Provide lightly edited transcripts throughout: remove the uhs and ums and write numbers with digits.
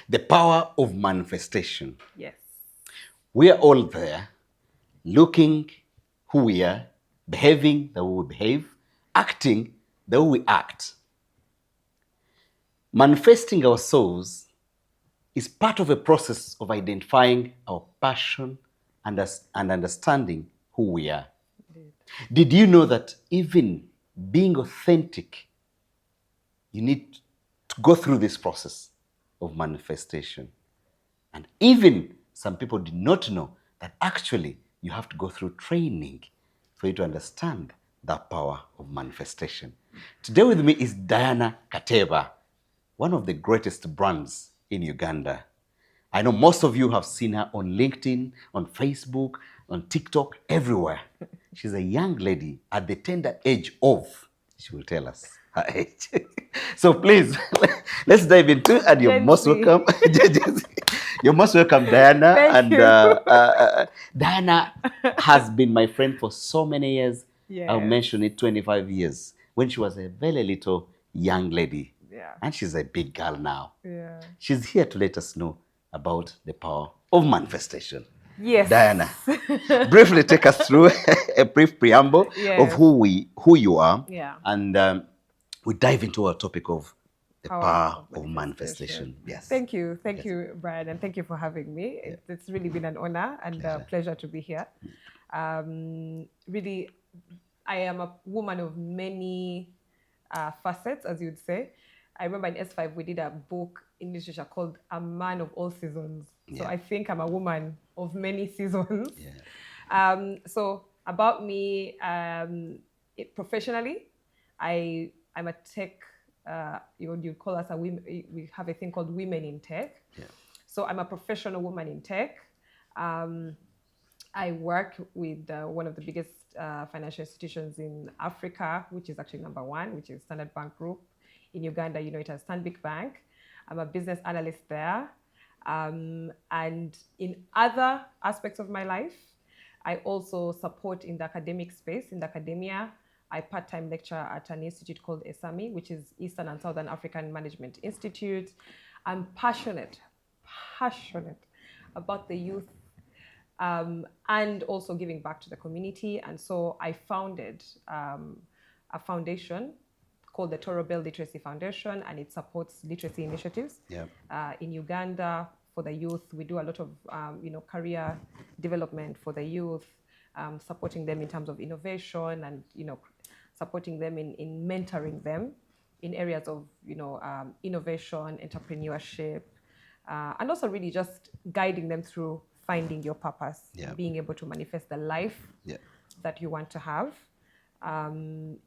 The power of manifestation. Yes. We are all there looking who we are, behaving the way we behave, acting the way we act. Manifesting ourselves is part of a process of identifying our passion and understanding who we are. Indeed. Did you know that even being authentic, you need to go through this process of manifestation? And even some people did not know that actually you have to go through training for you to understand that power of manifestation. Today with me is Diana Kateeba, one of the greatest brands in Uganda. I know most of you have seen her on LinkedIn, on Facebook, on TikTok, everywhere. She's a young lady at the tender age of, she will tell us her age. So please, let's dive into it, and you're Gen most Z. welcome. You're most welcome, Diana. Thank And you. Diana has been my friend for so many years. I'll Yes. mention it, 25 years, when she was a very little young lady. Yeah. And she's a big girl now. Yeah. She's here to let us know about the power of manifestation. Yes. Diana, briefly take us through a brief preamble of Yes. who you are, Yeah. and we dive into our topic of the power of manifestation. manifestation. Yes. Thank you. Thank Yes. you, Brian, and thank you for having me. It's really been an honor and a pleasure to be here. Really, I am a woman of many facets, as you'd say. I remember in S5 we did a book in literature called A Man of All Seasons. So Yeah. I think I'm a woman of many seasons. Yeah. So about me, professionally, I'm a tech. You call us a women. We have a thing called Women in Tech. Yeah. So I'm a professional woman in tech. I work with one of the biggest financial institutions in Africa, which is actually number one, which is Standard Bank Group. In Uganda, you know it as Stanbic Bank. I'm a business analyst there. And in other aspects of my life, I also support in the academic space, in the academia. I part-time lecture at an institute called ESAMI, which is Eastern and Southern African Management Institute. I'm passionate about the youth and also giving back to the community. And so I founded a foundation called the Toro Bell Literacy Foundation, and it supports literacy initiatives in Uganda for the youth. We do a lot of career development for the youth, supporting them in terms of innovation and supporting them in mentoring them in areas of innovation, entrepreneurship, and also really just guiding them through finding your purpose, being able to manifest the life that you want to have.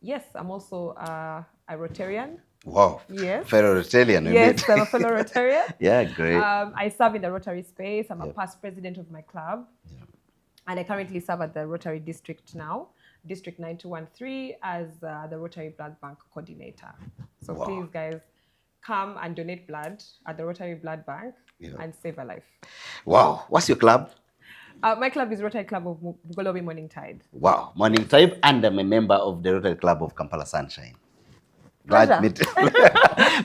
Yes, I'm also a Rotarian. Wow. Yes. Fellow Rotarian, Yes, indeed. I'm a fellow Rotarian. Yeah, great. I serve in the Rotary space. I'm a past president of my club. And I currently serve at the Rotary District now, District 9213, as the Rotary Blood Bank Coordinator. So please, guys, come and donate blood at the Rotary Blood Bank and save a life. Wow. What's your club? My club is Rotary Club of Bugolobi Morning Tide. Wow. Morning Tide, and I'm a member of the Rotary Club of Kampala Sunshine. Glad meeting.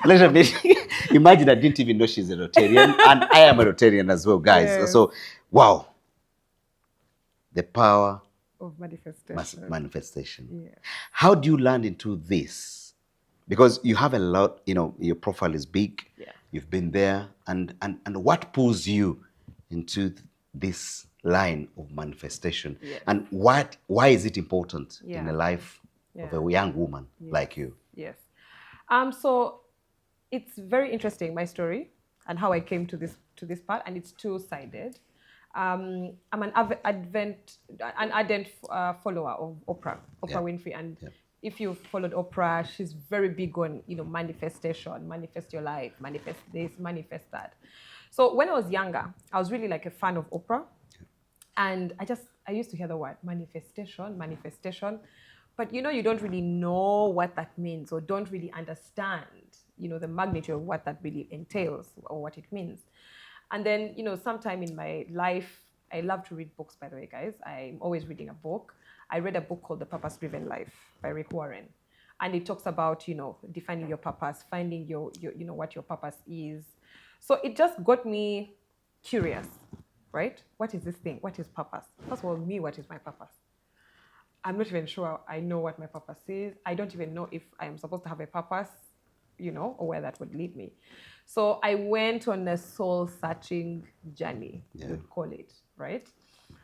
Pleasure meeting. Imagine I didn't even know she's a Rotarian, and I am a Rotarian as well, guys. Yes. So, wow. The power of manifestation. Yeah. How do you land into this? Because you have a lot, your profile is big. Yeah. You've been there, and what pulls you into this line of manifestation? Yes. And why is it important in the life Yeah. of a young woman like you? Yes. So it's very interesting, my story and how I came to this part, and it's two-sided. I'm an ardent follower of Oprah Winfrey, and if you've followed Oprah, she's very big on manifestation, manifest your life, manifest this, manifest that. So when I was younger, I was really like a fan of Oprah, and I used to hear the word manifestation, but you don't really know what that means, or don't really understand the magnitude of what that really entails or what it means. And then, sometime in my life, I love to read books, by the way, guys. I'm always reading a book. I read a book called The Purpose-Driven Life by Rick Warren. And it talks about, defining your purpose, finding your what your purpose is. So it just got me curious, right? What is this thing? What is purpose? First of all, me, what is my purpose? I'm not even sure I know what my purpose is. I don't even know if I am supposed to have a purpose, or where that would lead me. So I went on a soul searching journey, you'd call it, right?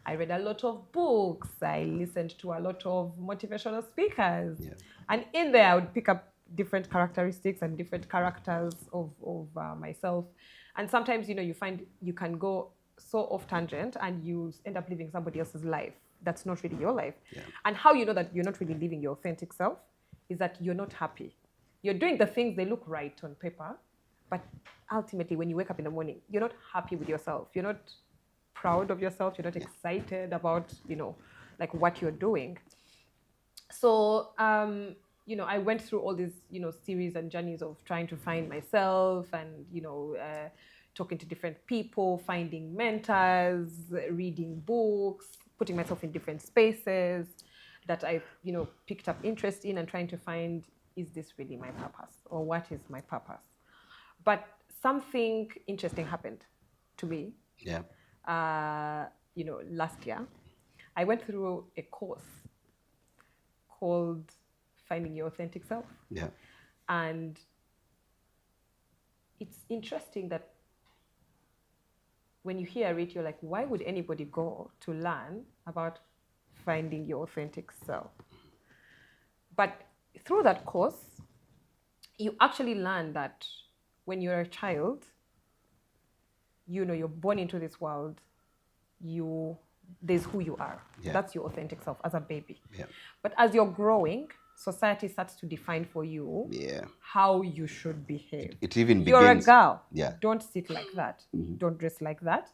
I read a lot of books. I listened to a lot of motivational speakers. Yeah. And in there, I would pick up different characteristics and different characters of myself. And sometimes, you find you can go so off tangent and you end up living somebody else's life. That's not really your life. Yeah. And how you know that you're not really living your authentic self is that you're not happy. You're doing the things, they look right on paper, but ultimately when you wake up in the morning, you're not happy with yourself. You're not proud of yourself. You're not excited about, like what you're doing. So, I went through all these, series and journeys of trying to find myself and, talking to different people, finding mentors, reading books, putting myself in different spaces that I've, picked up interest in and trying to find, is this really my purpose or what is my purpose? But something interesting happened to me. Yeah. Last year, I went through a course called Finding Your Authentic Self. Yeah. And it's interesting that when you hear it, you're like, why would anybody go to learn about finding your authentic self? But through that course, you actually learn that when you're a child, you're born into this world, there's who you are. Yeah. That's your authentic self as a baby. Yeah. But as you're growing, society starts to define for you how you should behave. It even begins. You're a girl. Yeah. Don't sit like that. Mm-hmm. Don't dress like that.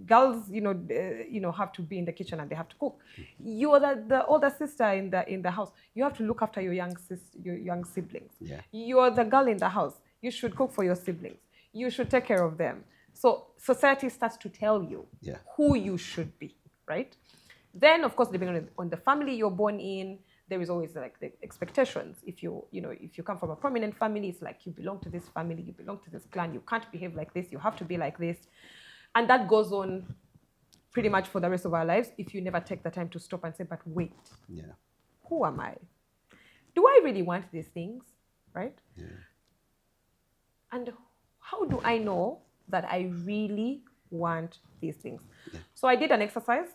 Girls, have to be in the kitchen and they have to cook. You're the older sister in the house. You have to look after your young siblings. Yeah. You're the girl in the house. You should cook for your siblings. You should take care of them. So society starts to tell you who you should be, right? Then, of course, depending on the family you're born in, there is always like the expectations. If you come from a prominent family, it's like you belong to this family, you belong to this clan, you can't behave like this, you have to be like this. And that goes on pretty much for the rest of our lives if you never take the time to stop and say, but wait, who am I? Do I really want these things, right? Yeah. And how do I know that I really want these things? Yeah. So I did an exercise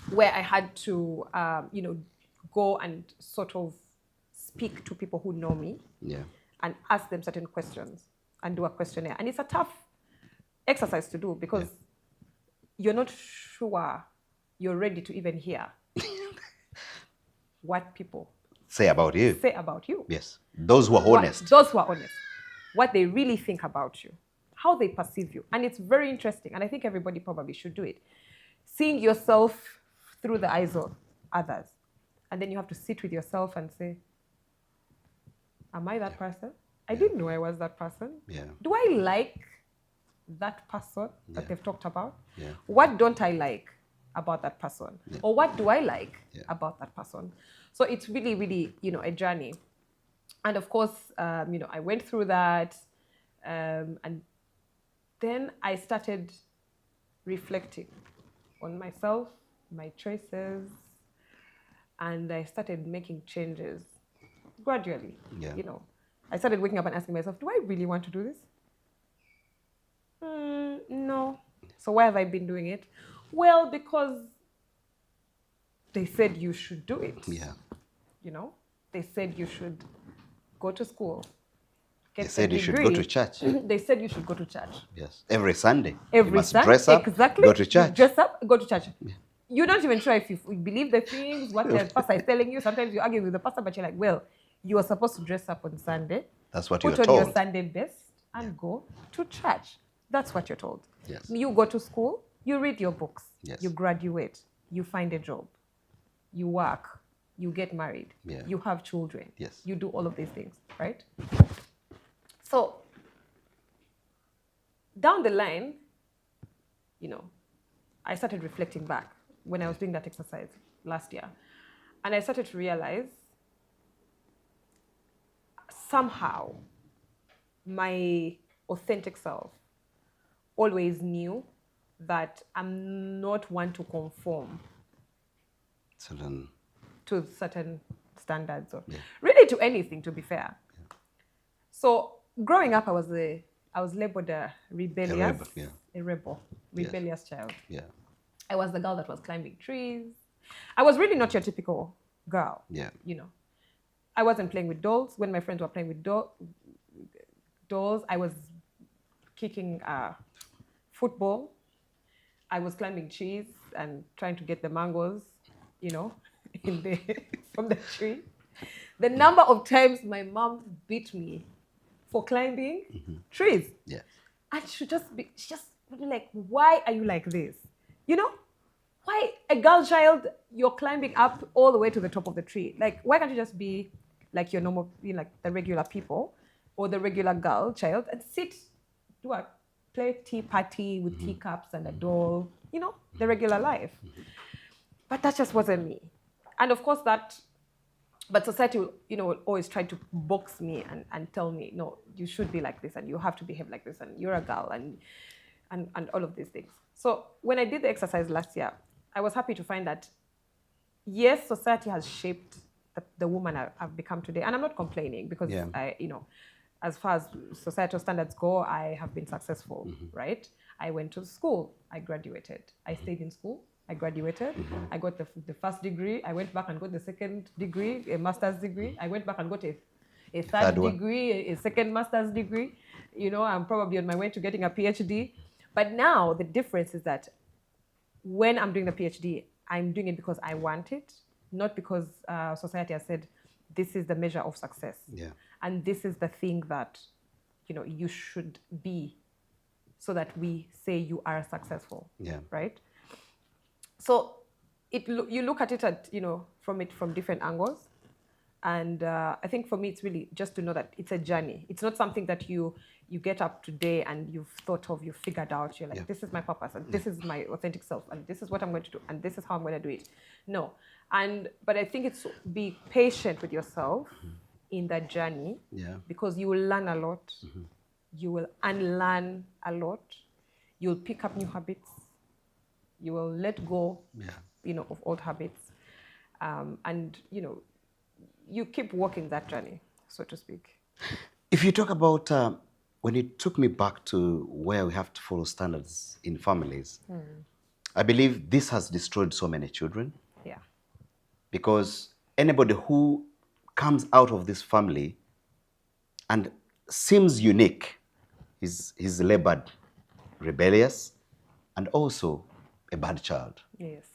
where I had to, go and sort of speak to people who know me and ask them certain questions and do a questionnaire. And it's a tough exercise to do because you're not sure you're ready to even hear what people say about you. Yes. Those who are honest. Those who are honest. What they really think about you, how they perceive you. And it's very interesting. And I think everybody probably should do it. Seeing yourself through the eyes of others. And then you have to sit with yourself and say, am I that person? I didn't know I was that person. Yeah. Do I like that person that they've talked about? Yeah. What don't I like about that person? Yeah. Or what do I like about that person? So it's really, really, a journey. And of course, I went through that. And then I started reflecting on myself, my choices, and I started making changes gradually. Yeah. I started waking up and asking myself, do I really want to do this? No. So why have I been doing it? Well, because they said you should do it. Yeah. They said you should go to school. They said you should go to church. They said you should go to church. Yes. Every Sunday. Every you must Sunday. Dress up, exactly. Go to church. Dress up, go to church. Yeah. You're not even sure if you believe the things, what the pastor is telling you. Sometimes you're arguing with the pastor, but you're like, well, you are supposed to dress up on Sunday. That's what you're told. Put on your Sunday best and go to church. That's what you're told. Yes. You go to school, you read your books, yes. You graduate, you find a job, you work, you get married, you have children, yes. You do all of these things, right? So down the line, I started reflecting back when I was doing that exercise last year. And I started to realize somehow my authentic self always knew that I'm not one to conform Certain. to certain standards or Yeah. really to anything, to be fair. So growing up, I was labeled a rebellious, a rebel, rebellious child. Yeah. I was the girl that was climbing trees. I was really not your typical girl. Yeah. You know, I wasn't playing with dolls. When my friends were playing with dolls, I was kicking football. I was climbing trees and trying to get the mangoes, you know, in the from the tree. The number of times my mom beat me for climbing trees. Yeah. And she just be like, why are you like this? You know? Why a girl child, you're climbing up all the way to the top of the tree? Like, why can't you just be like your normal, you know, like the regular people or the regular girl child and sit, do a play tea party with teacups and a doll, you know, the regular life. But that just wasn't me. And of course but society will, you know, will always try to box me and tell me, no, you should be like this and you have to behave like this and you're a girl and all of these things. So when I did the exercise last year, I was happy to find that, yes, society has shaped the woman I've become today. And I'm not complaining because, I, you know, as far as societal standards go, I have been successful, right? I went to school, I graduated. I stayed in school, I graduated. I got the first degree. I went back and got the second degree, a master's degree. I went back and got a third degree, a second master's degree. You know, I'm probably on my way to getting a PhD. But now the difference is that when I'm doing the PhD, I'm doing it because I want it, not because society has said, this is the measure of success. Yeah. And this is the thing that, you know, you should be so that we say you are successful. Yeah. Right? So you look at it, you know, from different angles. And I think for me, it's really just to know that it's a journey. It's not something that you get up today and you've thought of, you've figured out. You're like, this is my purpose, and this is my authentic self, and this is what I'm going to do, and this is how I'm going to do it. No. But I think it's be patient with yourself in that journey, because you will learn a lot. You will unlearn a lot. You'll pick up new habits. You will let go, you know, of old habits. And, you know, you keep walking that journey, so to speak. If you talk about when it took me back to where we have to follow standards in families, I believe this has destroyed so many children. Yeah. Because anybody who comes out of this family and seems unique is labeled rebellious and also a bad child. Yes.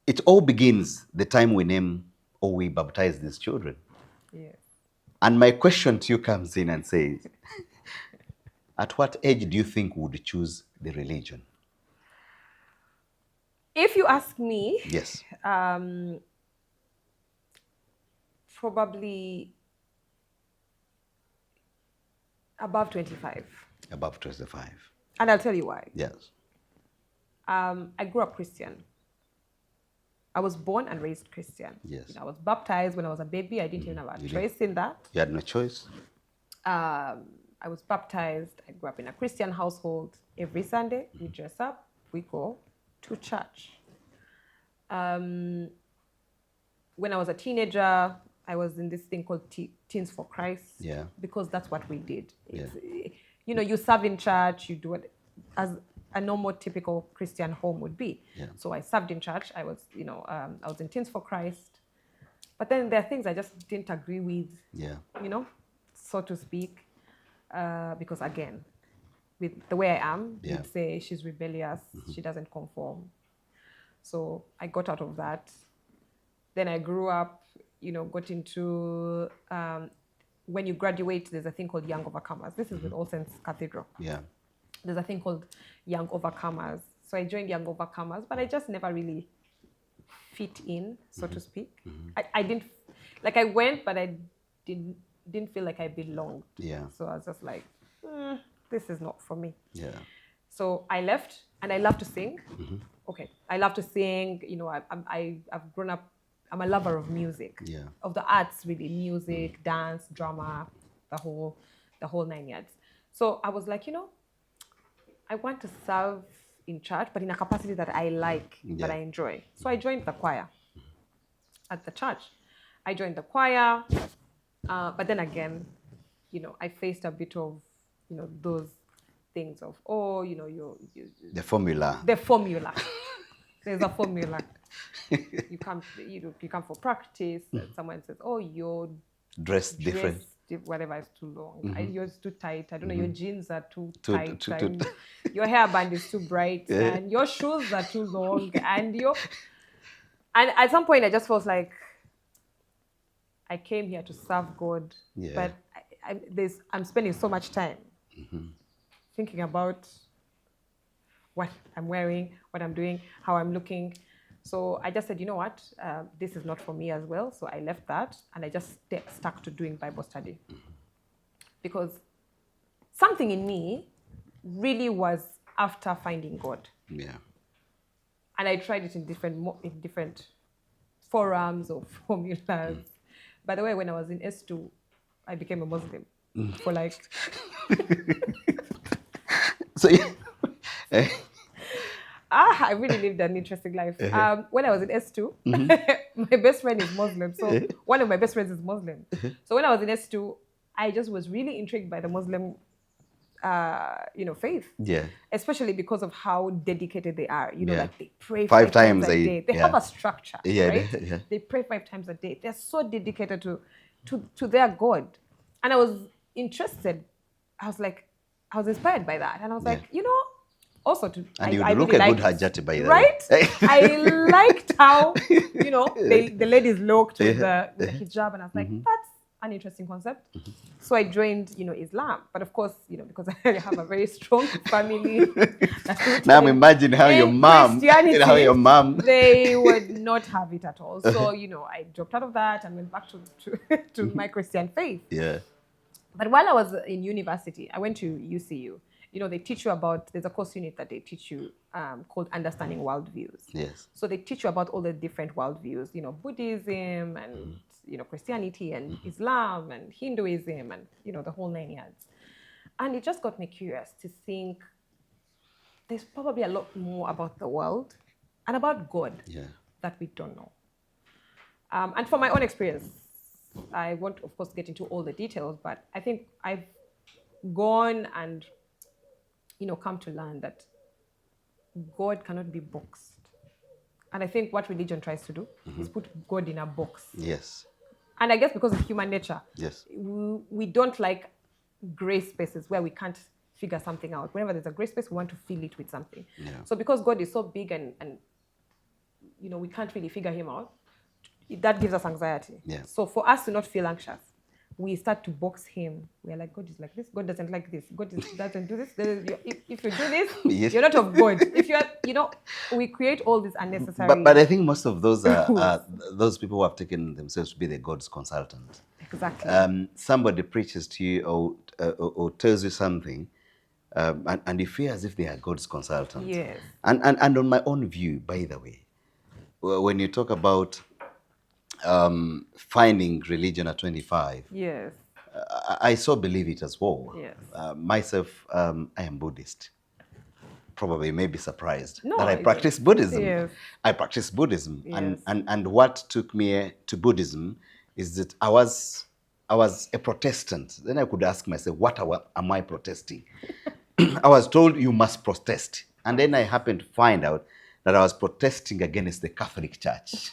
It all begins the time we name or we baptize these children. Yes. And my question to you comes in and says, at what age do you think we would choose the religion? If you ask me, yes, probably above 25. Above 25. And I'll tell you why. Yes. I grew up Christian. I was born and raised Christian. Yes. You know, I was baptized when I was a baby. I didn't even have a choice in that. You had no choice? I was baptized. I grew up in a Christian household. Every Sunday, we dress up, we go to church. When I was a teenager, I was in this thing called Teens for Christ. Yeah. Because that's what we did. You know, you serve in church, you do it as a normal, typical Christian home would be. Yeah. So I served in church. I was, you know, I was in Teens for Christ. But then there are things I just didn't agree with. Yeah. You know, so to speak, because again, with the way I am, you'd say she's rebellious. She doesn't conform. So I got out of that. Then I grew up, you know, got into, when you graduate, there's a thing called Young Overcomers. This is with All Saints Cathedral. Yeah. There's a thing called Young Overcomers. So I joined Young Overcomers, but I just never really fit in, so to speak. I didn't, like I went, but I didn't feel like I belonged. Yeah. So I was just like, this is not for me. Yeah. So I left, and I love to sing. Okay, I love to sing. You know, I've grown up. I'm a lover of music. Yeah. Of the arts, really, music, dance, drama, the whole 9 yards. So I was like, I want to serve in church, but in a capacity that I like, that I enjoy. So I joined the choir at the church. I joined the choir, but then again, I faced a bit of, those things of, the formula. The formula. There's a formula. You come for practice. And someone says, "Oh, your dress different. Whatever is too long. Yours too tight. I don't know. Your jeans are too tight. Your hairband is too bright, and your shoes are too long. And at some point, I just felt like I came here to serve God, but I'm spending so much time thinking about what I'm wearing, what I'm doing, how I'm looking. So I just said, you know what, this is not for me as well. So I left that and I just stuck to doing Bible study. Because something in me really was after finding God. Yeah. And I tried it in different forums or formulas. By the way, when I was in S2, I became a Muslim for like... So I really lived an interesting life. When I was in S2, my best friend is Muslim. So one of my best friends is Muslim. So when I was in S2, I just was really intrigued by the Muslim, faith. Yeah. Especially because of how dedicated they are. Like they pray 5 times a day. They have a structure, right? They pray 5 times a day. They're so dedicated to their God. And I was interested. I was inspired by that. And I was like, also and you I look really a good hajati by that, right? I liked how, the ladies looked with the hijab, and I was like, that's an interesting concept. So I joined, Islam. But of course, because I have a very strong family. Now imagine how your mom, they would not have it at all. So, I dropped out of that and went back to my Christian faith. Yeah. But while I was in university, I went to UCU. They teach you about, there's a course unit that they teach you called Understanding Worldviews. Yes. So they teach you about all the different worldviews, Buddhism and, Christianity and Islam and Hinduism and, the whole 9 yards. And it just got me curious to think there's probably a lot more about the world and about God that we don't know. And from my own experience, I won't, of course, get into all the details, but I think I've gone and come to learn that God cannot be boxed. And I think what religion tries to do is put God in a box. Yes. And I guess because of human nature, we don't like gray spaces where we can't figure something out. Whenever there's a gray space, we want to fill it with something. Yeah. So because God is so big and we can't really figure him out, that gives us anxiety. Yeah. So for us to not feel anxious, we start to box him. We're like, God is like this. God doesn't like this. God doesn't do this. If you do this, you're not of God. If you're, we create all these unnecessary... But I think most of those are those people who have taken themselves to be the God's consultant. Exactly. Somebody preaches to you or tells you something, and you feel as if they are God's consultant. Yes. And on my own view, by the way, when you talk about finding religion at 25. Yes. I so believe it as well. Yes. Myself, I am Buddhist. Probably may be surprised that I don't. practice Buddhism. Yes. I practice Buddhism. Yes. And what took me to Buddhism is that I was a Protestant. Then I could ask myself, what am I protesting? I was told you must protest. And then I happened to find out that I was protesting against the Catholic Church.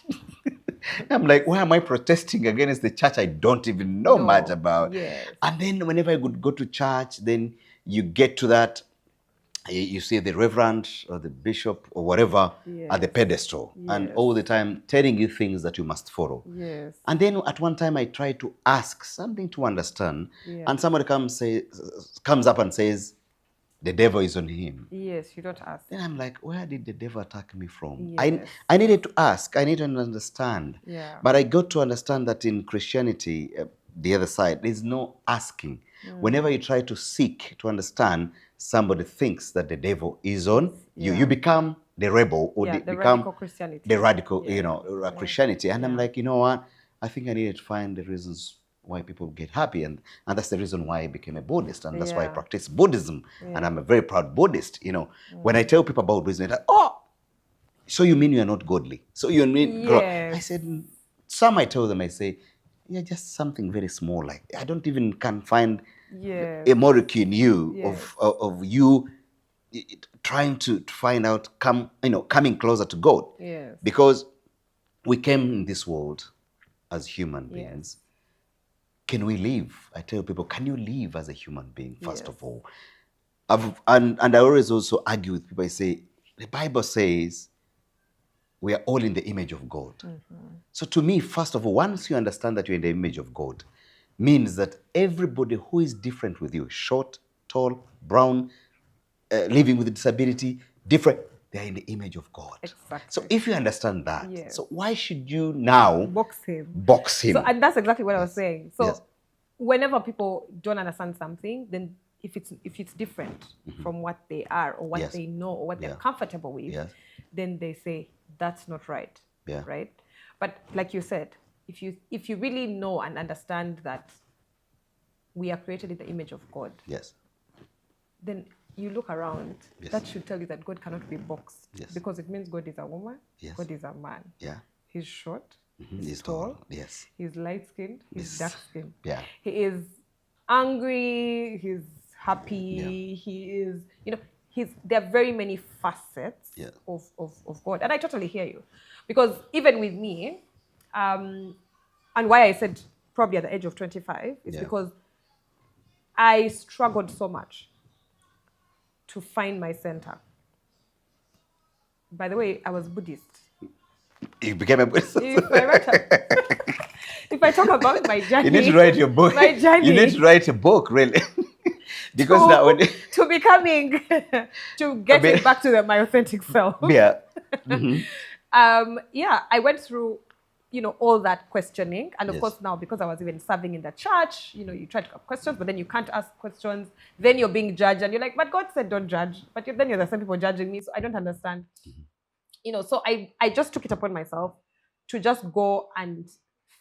I'm like, why am I protesting against the church I don't even know much about? Yes. And then whenever I would go to church, then you get to that, you see the reverend or the bishop or whatever at the pedestal. Yes. And all the time telling you things that you must follow. Yes. And then at one time I tried to ask something to understand. Yes. And somebody comes up and says, the devil is on him. Yes, you don't ask. Then I'm like, where did the devil attack me from? Yes. I needed to ask. I needed to understand. Yeah. But I got to understand that in Christianity, the other side, there's no asking. Whenever you try to seek to understand, somebody thinks that the devil is on you. You become the rebel or the become radical Christianity. the radical, Christianity. And I'm like, you know what? I think I needed to find the reasons why people get happy. And that's the reason why I became a Buddhist. And that's why I Yeah. practice Buddhism. Yeah. And I'm a very proud Buddhist. You know, when I tell people about Buddhism, they're like, oh, so you mean you're not godly? So you mean, Yes. I said, some I tell them, I say, you're just something very small. Like, I don't even can find Yes. a molecule in you Yes. of you trying to find out, coming closer to God. Yes. Because we came in this world as human beings. Can we live? I tell people, can you live as a human being, first of all? And I always also argue with people. I say, the Bible says we are all in the image of God. So to me, first of all, once you understand that you're in the image of God, means that everybody who is different with you, short, tall, brown, living with a disability, different, they're in the image of God. Exactly. So if you understand that, Yes. so why should you now Box him. box him? So, and that's exactly what I was saying. So Yes. whenever people don't understand something, then if it's different from what they are or what Yes. they know or what they're Yeah. comfortable with, Yes. then they say that's not right. Yeah. Right? But like you said, if you really know and understand that we are created in the image of God, Yes. then you look around, Yes. that should tell you that God cannot be boxed. Yes. Because it means God is a woman, Yes. God is a man. Yeah. He's short, He's tall. Yes. he's light-skinned, he's Yes. dark-skinned. Yeah. He is angry, he's happy, he is, there are very many facets Yeah. of God. And I totally hear you. Because even with me, and why I said probably at the age of 25 is Yeah. because I struggled so much to find my center. By the way, I was Buddhist. You became a Buddhist. If I talk about my journey, You need to write your book. My journey. You need to write a book, really. Because now when to becoming to getting back to my authentic self. Yeah. I went through, all that questioning. And of Yes. course now, because I was even serving in the church, you try to ask questions, but then you can't ask questions. Then you're being judged and you're like, but God said don't judge. But then you're the same people judging me, so I don't understand. So I just took it upon myself to just go and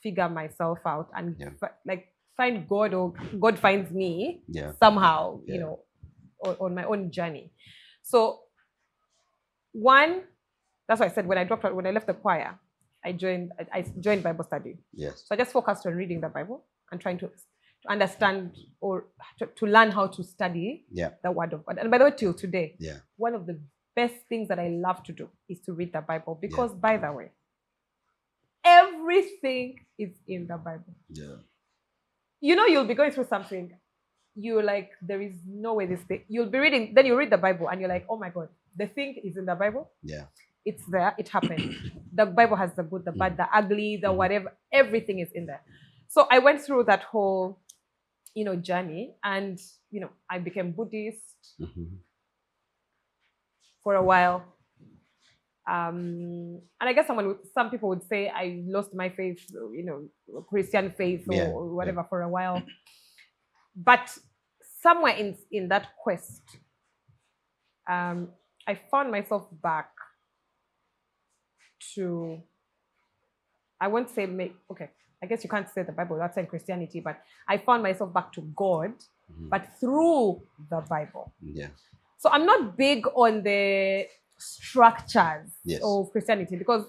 figure myself out and find God, or God finds me somehow, on my own journey. So that's why I said when I left the choir, I joined Bible study. Yes. So I just focused on reading the Bible and trying to understand or to learn how to study the Word of God. And by the way, till today, one of the best things that I love to do is to read the Bible, because by the way, everything is in the Bible. Yeah. You'll be going through something. You're like, there is no way this thing. You'll be reading, then you read the Bible and you're like, oh my God, the thing is in the Bible. Yeah. It's there. It happened. The Bible has the good, the bad, the ugly, the whatever. Everything is in there. So I went through that whole, journey, and I became Buddhist for a while. And I guess some people would say I lost my faith, Christian faith or whatever for a while. But somewhere in that quest, I found myself back to, I won't say I guess you can't say the Bible, that's in Christianity, but I found myself back to God, but through the Bible. Yeah. So I'm not big on the structures of Christianity, because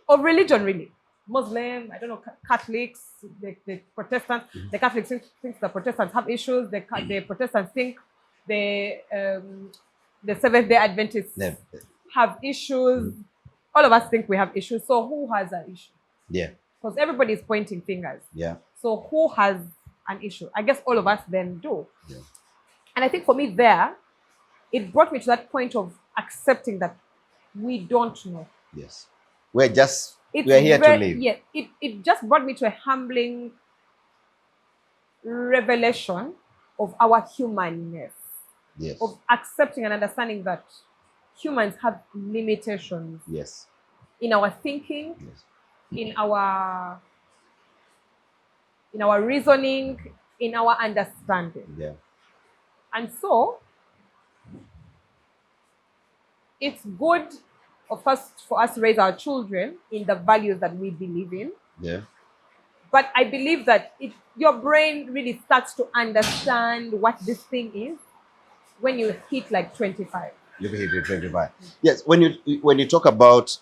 of religion, really. Muslim, I don't know, Catholics, the Protestants, the Catholics think the Protestants have issues, the Protestants think the Seventh-day Adventists have issues. All of us think we have issues. So who has an issue? Yeah. Because everybody is pointing fingers. Yeah. So who has an issue? I guess all of us then do. Yeah. And I think for me there, it brought me to that point of accepting that we don't know. Yes. We're here to live. Yeah. It just brought me to a humbling revelation of our humanness. Yes. Of accepting and understanding that humans have limitations. Yes. In our thinking, in our reasoning, in our understanding. Yeah. And so it's good, of course, for us to raise our children in the values that we believe in. Yeah. But I believe that your brain really starts to understand what this thing is when you hit like 25. You hit it 25. Yes, when you talk about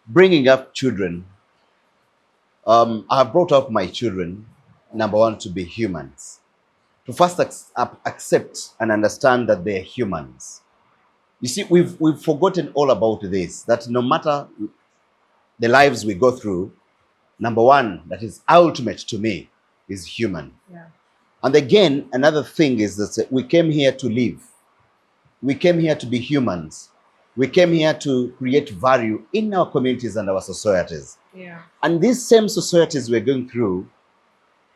bringing up children, I have brought up my children, number one, to be humans, to first accept and understand that they're humans. You see, we've forgotten all about this, that no matter the lives we go through, number one, that is ultimate to me, is human. Yeah. And again, another thing is that we came here to live. We came here to be humans. We came here to create value in our communities and our societies. Yeah. And these same societies we're going through,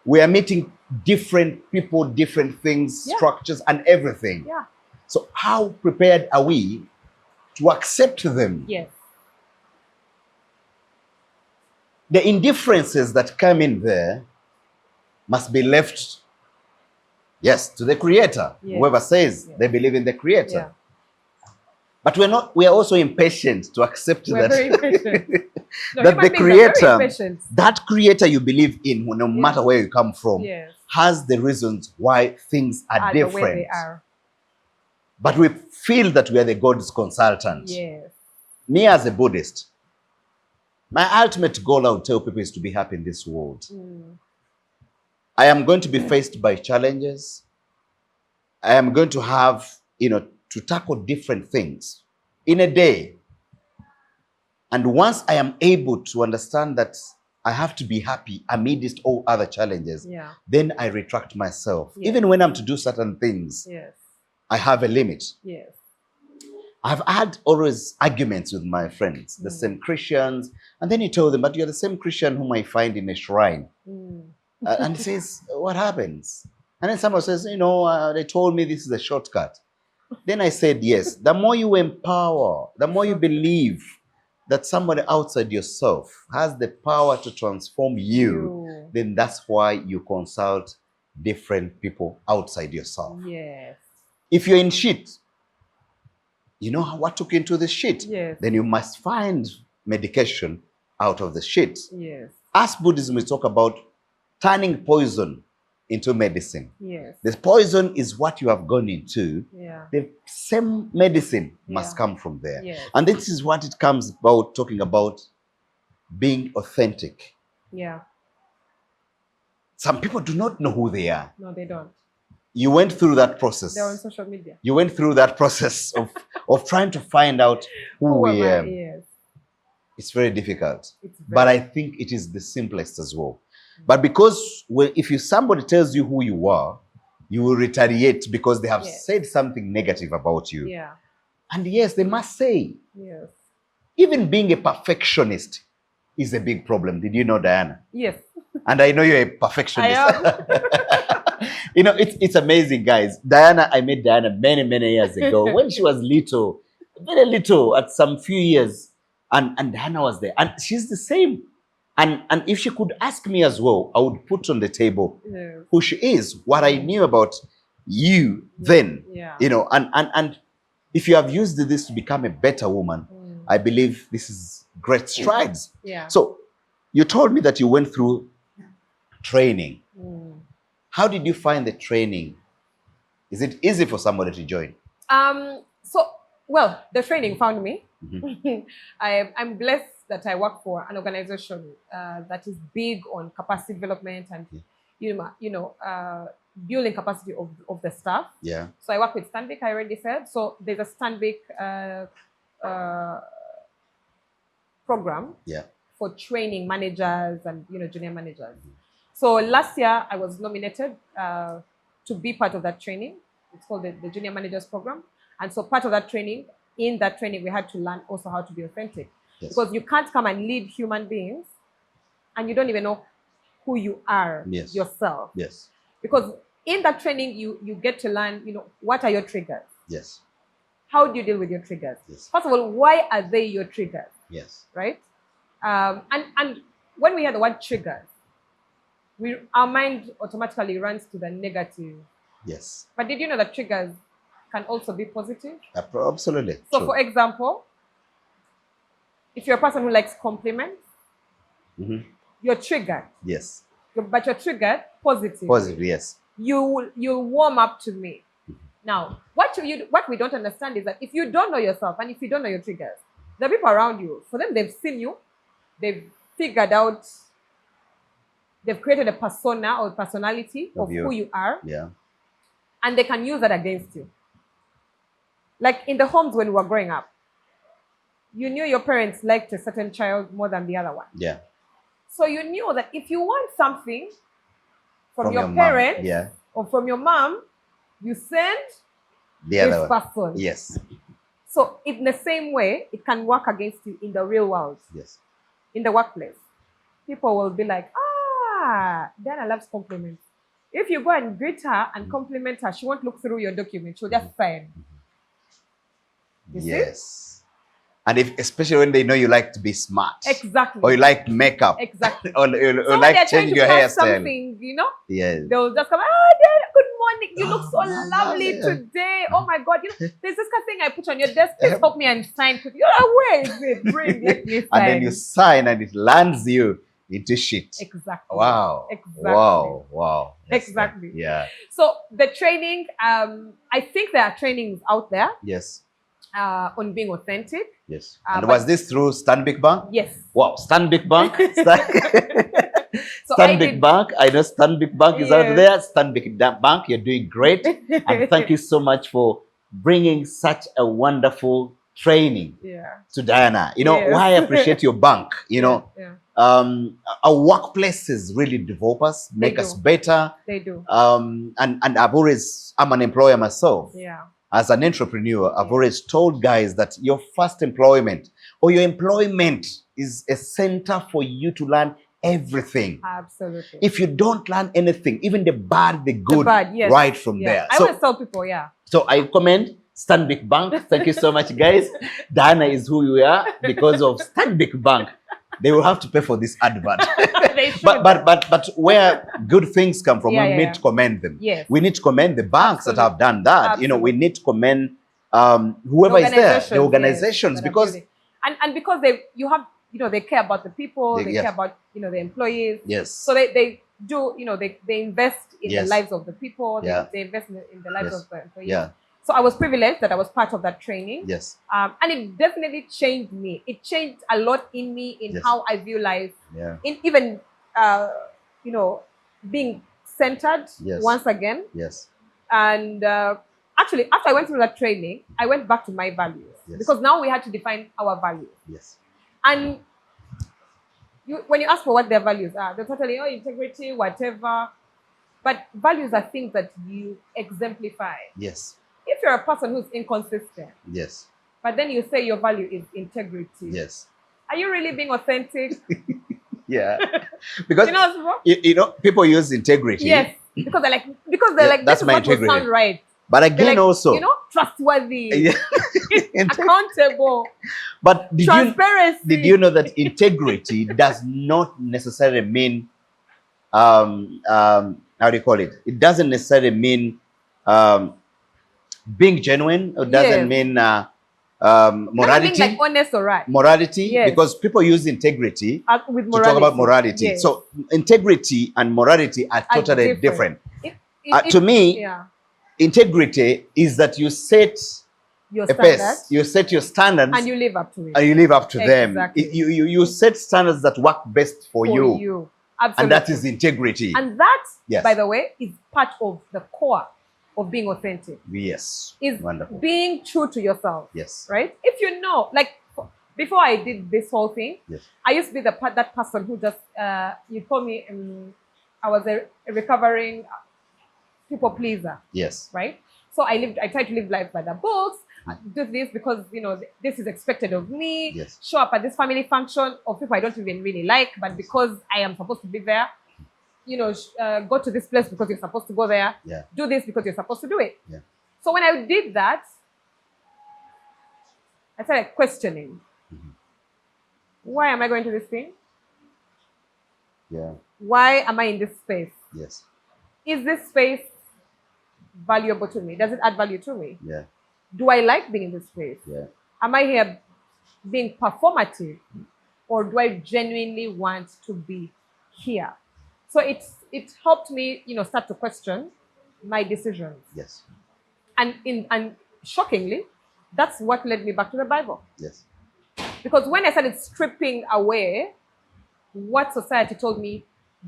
we are meeting different people, different things, Yeah. structures, and everything. Yeah. So how prepared are we to accept them? Yes. The indifferences that come in there must be left, yes, to the creator. Yes. Whoever says Yes. they believe in the creator. Yeah. But we are also impatient to accept We're that, very impatient. No, that human the beings are very creator, impatient. that creator you believe in, no matter where you come from, Yes. has the reasons why things are Are the way different. they are. But we feel that we are the God's consultant. Yes. Me as a Buddhist, my ultimate goal, I would tell people, is to be happy in this world. Mm. I am going to be faced by challenges. I am going to have, to tackle different things in a day. And once I am able to understand that I have to be happy amidst all other challenges, Yeah. then I retract myself. Yes. Even when I'm to do certain things, Yes. I have a limit. Yes. I've had always arguments with my friends, the same Christians, and then you tell them, but you're the same Christian whom I find in a shrine. Mm. And he says, what happens? And then someone says, they told me this is a shortcut. Then I said, yes, the more you empower, the more you believe that somebody outside yourself has the power to transform you, then that's why you consult different people outside yourself. Yes. If you're in shit, you know what took you into the shit. Yes. Then you must find medication out of the shit. Yes. As Buddhism, we talk about turning poison into medicine. Yes. This poison is what you have gone into. Yeah. The same medicine must Yeah. come from there. Yes. And this is what it comes about, talking about being authentic. Yeah. Some people do not know who they are. No, they don't. You went through that process. They're on social media. You went through that process of trying to find out who we are. Yes. It's very difficult. It's very But I think it is the simplest as well. But because if somebody tells you who you are, you will retaliate because they have said something negative about you. Yeah. And yes, they must say. Yes. Even being a perfectionist is a big problem. Did you know, Diana? Yes. And I know you're a perfectionist. I am. It's amazing, guys. I met Diana many, many years ago when she was little, very little, at some few years. And Diana was there. And she's the same. And if she could ask me as well, I would put on the table who she is, what I knew about you then. Yeah. And if you have used this to become a better woman, I believe this is great strides. Yeah. So you told me that you went through training. How did you find the training? Is it easy for somebody to join? The training found me. I'm blessed that I work for an organization that is big on capacity development and building capacity of the staff. Yeah. So I work with Stanbic, I already said. So there's a Stanbic program for training managers and junior managers. So last year I was nominated to be part of that training. It's called the Junior Managers Program. And so part of that training, in that training, we had to learn also how to be authentic. Yes. Because you can't come and lead human beings and you don't even know who you are yourself. Yes. Because in that training, you get to learn, what are your triggers? Yes. How do you deal with your triggers? Yes. First of all, why are they your triggers? Yes. Right? And when we hear the word triggers, our mind automatically runs to the negative. Yes. But did you know that triggers can also be positive? Absolutely. So, true. For example, if you're a person who likes compliments, you're triggered. Yes. But you're triggered positively. Positive. Yes. You warm up to me. Now, what we don't understand is that if you don't know yourself and if you don't know your triggers, the people around you, for them, they've seen you, they've figured out, they've created a persona or personality of who you are. Yeah. And they can use that against you. Like in the homes when we were growing up, you knew your parents liked a certain child more than the other one. Yeah. So you knew that if you want something from your mom, parents or from your mom, you send this person. Yes. So in the same way, it can work against you in the real world. Yes. In the workplace. People will be like, Diana loves compliments. If you go and greet her and compliment her, she won't look through your document. She'll just sign. Yes. And especially when they know you like to be smart. Exactly. Or you like makeup. Exactly. or so like changing your hairstyle. Something, you know? Yes. They'll just come, Dad, good morning. You look so lovely today. Oh my God. You know, there's this kind of thing I put on your desk. Please help me and sign. You're like, where is it? Bring, let me sign. And then you sign and it lands you into shit. Exactly. Wow. Exactly. Wow. Yes, exactly. Yeah. So the training, I think there are trainings out there. Yes. On being authentic. Yes. And was this through Stanbic Bank? Yes. Wow. Stanbic Bank. Stanbic Bank. I know Stanbic Bank is out there. Stanbic Bank, you're doing great. And thank you so much for bringing such a wonderful training to Diana. You know, why I appreciate your bank, you know, our workplaces really develop us, make us better. They do. And I'm an employer myself. Yeah. As an entrepreneur, I've always told guys that your first employment or your employment is a center for you to learn everything. Absolutely. If you don't learn anything, even the bad, the good, right from there. I always tell people, So I commend Stanbic Bank. Thank you so much, guys. Diana is who you are because of Stanbic Bank. They will have to pay for this advert. but where good things come from, we need to commend them. Yes. We need to commend the banks that have done that. Absolutely. You know, we need to commend whoever is there, the organizations, because and because they care about the people, they care about the employees. Yes. So they do, they invest in the lives of the people. They invest in the lives of the employees. Yeah. So I was privileged that I was part of that training. Yes. And it definitely changed me. It changed a lot in me in how I view life. Yeah. In even, being centered once again. Yes. And actually, after I went through that training, I went back to my values. Yes. Because now we had to define our values. Yes. And when you ask for what their values are, they're totally, integrity, whatever. But values are things that you exemplify. Yes. If you're a person who's inconsistent, yes, but then you say your value is integrity, yes, are you really being authentic? Yeah, because you know people use integrity. Yes, because they're like that's this my is what integrity. will sound right. But again, also trustworthy, accountable. But transparency. Did you know that integrity does not necessarily mean how do you call it? It doesn't necessarily mean being genuine, or doesn't mean Doesn't morality. mean like honest or right. Morality, because people use integrity with morality. to talk about morality. Yes. So integrity and morality are totally different. To me, integrity is that you set your standards, you set your standards, and you live up to it. And you live up to exactly. them. You set standards that work best for you. Absolutely. And that is integrity. And that, by the way, is part of the core of being authentic. Yes. Is wonderful. Being true to yourself. Yes. Right? If you know, like before I did this whole thing, I used to be that person who just, you call me, I was a recovering people pleaser. Yes. Right? So I tried to live life by the books, do this because, this is expected of me. Yes. Show up at this family function of people I don't even really like, but because I am supposed to be there, go to this place because you're supposed to go there. Yeah. Do this because you're supposed to do it. Yeah. So when I did that, I started questioning. Mm-hmm. Why am I going to this thing? Yeah. Why am I in this space? Yes. Is this space valuable to me? Does it add value to me? Yeah. Do I like being in this space? Yeah. Am I here being performative? Or do I genuinely want to be here. So it helped me, start to question my decisions. Yes. And shockingly, that's what led me back to the Bible. Yes. Because when I started stripping away what society told me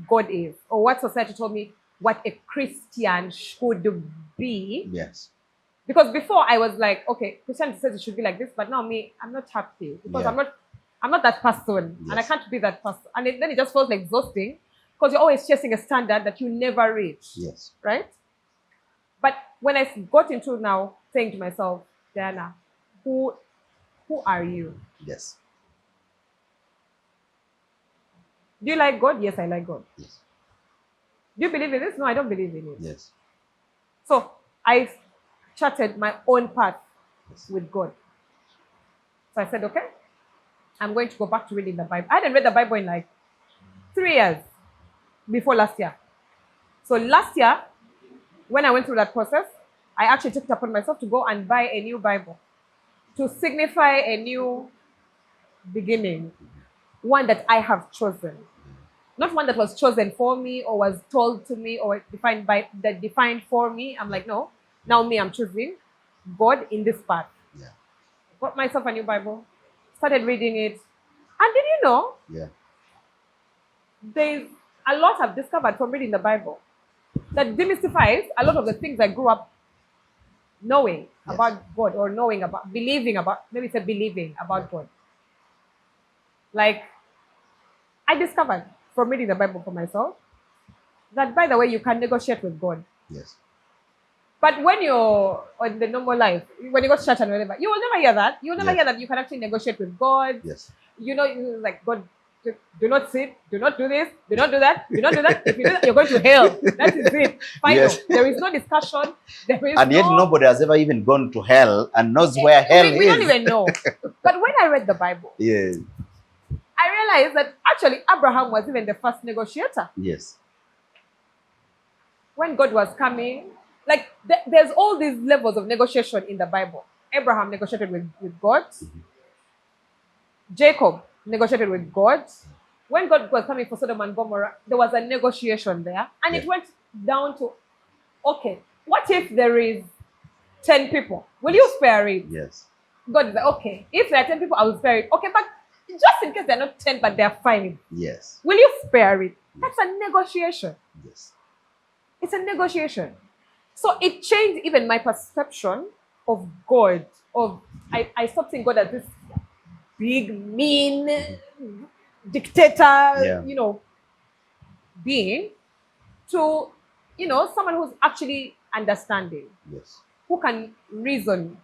God is, or what society told me what a Christian should be. Yes. Because before I was like, okay, Christianity says it should be like this, but now me, I'm not happy because Yeah. I'm not that person, Yes. and I can't be that person. And then it just feels exhausting because you're always chasing a standard that you never reach. Yes. Right? But when I got into now saying to myself, Diana, who are you? Yes. Do you like God? Yes, I like God. Yes. Do you believe in this? No, I don't believe in it. Yes. So I charted my own path Yes. with God. So I said, okay, I'm going to go back to reading the Bible. I hadn't read the Bible in like 3 years before last year. So last year, when I went through that process, I actually took it upon myself to go and buy a new Bible to signify a new beginning, one that I have chosen. Not one that was chosen for me or was told to me or defined for me. I'm like, no, now me, I'm choosing God in this path. Yeah. Got myself a new Bible, started reading it. And did you know, Yeah. there's a lot I've discovered from reading the Bible that demystifies a lot of the things I grew up knowing Yes. about God, or believing about God. Like, I discovered from reading the Bible for myself that, by the way, you can negotiate with God. Yes. But when you're on the normal life, when you go to church and whatever, you will never hear that. You will never Yes. hear that you can actually negotiate with God. Yes. Like, God, do not sit, do not do this, do not do that, do not do that. If you do that, you're going to hell. That is it. Final. Yes. There is no discussion. And yet nobody has ever even gone to hell and knows where hell is. We don't even know. But when I read the Bible, Yes. I realized that actually Abraham was even the first negotiator. Yes. When God was coming, like there's all these levels of negotiation in the Bible. Abraham negotiated with God. Jacob negotiated with God. When God was coming for Sodom and Gomorrah, there was a negotiation there. And Yeah. it went down to, okay, what if there is 10 people? Will you spare it? Yes. God is like, okay, if there are 10 people, I will spare it. Okay, but just in case they're not 10, but they're 5, Yes. will you spare it? That's a negotiation. Yes. It's a negotiation. So it changed even my perception of God. I stopped seeing God as this big, mean dictator, Yeah. being, to, someone who's actually understanding, Yes. who can reason,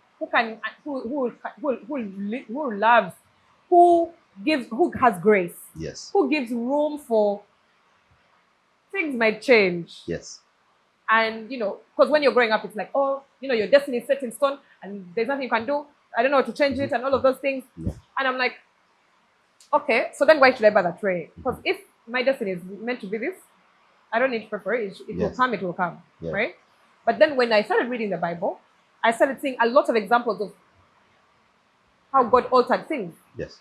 who loves, who has grace, Yes. who gives room for things might change. Yes. And, because when you're growing up, it's like, oh, your destiny is set in stone and there's nothing you can do. I don't know how to change it and all of those things. Yeah. And I'm like, okay, so then why should I bother praying? Because if my destiny is meant to be this, I don't need to prepare it. It will Yes. come, it will come, Yeah. right? But then when I started reading the Bible, I started seeing a lot of examples of how God altered things Yes.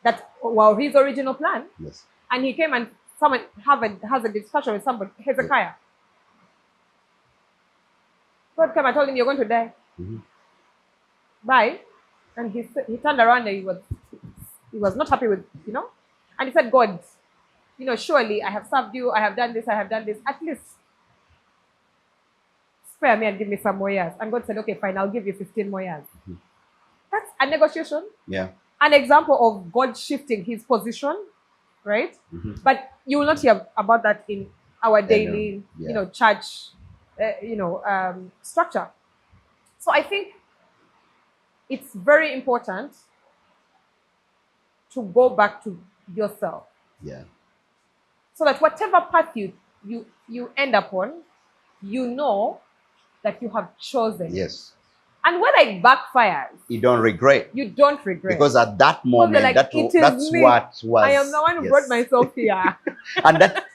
that were his original plan. Yes. And he came and someone has a discussion with somebody, Hezekiah. God came and told him, you're going to die. Mhm. Bye. And he turned around and he was not happy with, and he said, God, surely I have served you, I have done this, at least spare me and give me some more years. And God said, okay, fine, I'll give you 15 more years. Mhm. That's a negotiation. Yeah. An example of God shifting his position, right? Mhm. But you will not hear about that in our daily, Yeah. church, structure. So I think it's very important to go back to yourself, Yeah. so that whatever path you end up on, that you have chosen. Yes. And when it backfires, You don't regret. you don't regret. Because at that moment, like, that's me. what was. I am the one who Yes. brought myself here. And that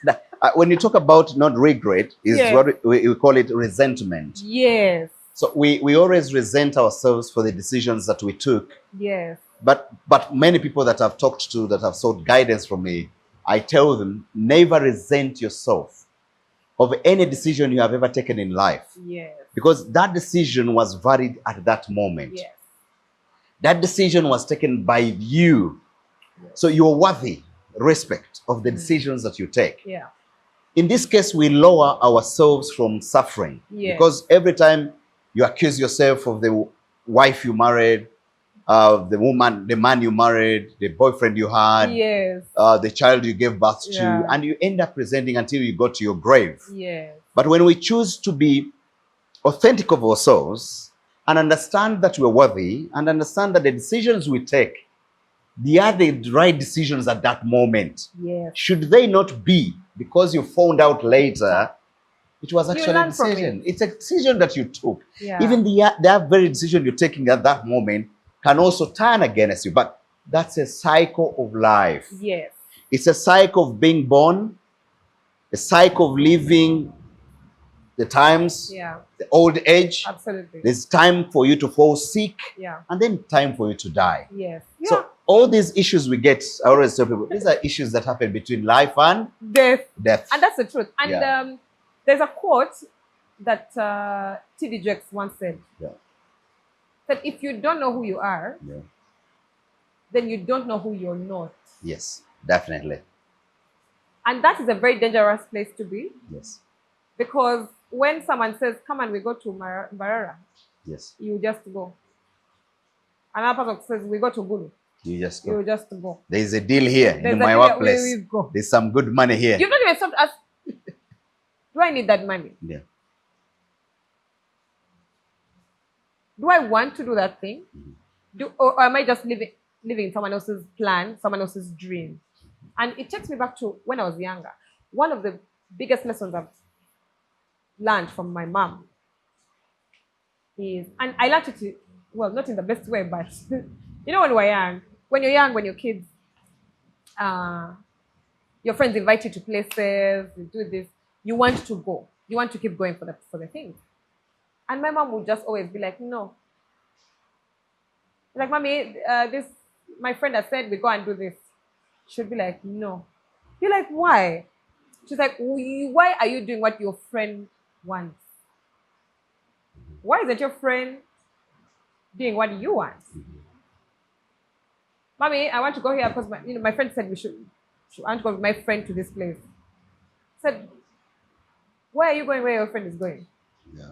when you talk about not regret, is Yes. what we call it resentment. Yes. So we always resent ourselves for the decisions that we took. Yes. But many people that I've talked to that have sought guidance from me, I tell them, never resent yourself of any decision you have ever taken in life. Yes. Because that decision was valid at that moment. Yes. That decision was taken by you. So you're worthy respect of the decisions that you take. Yeah. In this case, we lower ourselves from suffering. Yes. Because every time you accuse yourself of the wife you married, the woman, the man you married, the boyfriend you had, Yes. the child you gave birth to, Yeah. and you end up presenting until you go to your grave. Yes. But when we choose to be authentic of ourselves and understand that we're worthy and understand that the decisions we take, they are the right decisions at that moment. Yes. Should they not be, because you found out later, it was actually a learn from decision. it. It's a decision that you took. Yeah. Even that very decision you're taking at that moment can also turn against you. But that's a cycle of life. Yes. It's a cycle of being born, a cycle of living the times, Yeah. the old age. Absolutely. There's time for you to fall sick, Yeah. and then time for you to die. Yes. Yeah. So all these issues we get, I always tell people, these are issues that happen between life and Death. death. And that's the truth. And Yeah. there's a quote that T.D. Jakes once said. Yeah. That if you don't know who you are, Yeah. then you don't know who you're not. Yes, definitely. And that is a very dangerous place to be, Yes. because when someone says, come and we go to Mbarara, Yes. you just go. Another person says, we go to Gulu, You just go. you just go. There's a deal here There's in a my deal, workplace. we go. There's some good money here. You've not even stopped us. Do I need that money? Yeah. Do I want to do that thing? Or am I just living in someone else's plan, someone else's dream? And it takes me back to when I was younger. One of the biggest lessons I've learned from my mom is, and I learned it, well, not in the best way, but you know, when you're young, when you're kids, your friends invite you to places, you do this, you want to go, you want to keep going for the thing. And my mom would just always be like, no. Like, mommy, this, my friend has said we go and do this. She'd be like, no. You're like, why? She's like, why are you doing what your friend wants? Why isn't your friend doing what you want? Mommy, I want to go here because my friend said I want to go with my friend to this place. I said, why are you going where your friend is going? Yeah.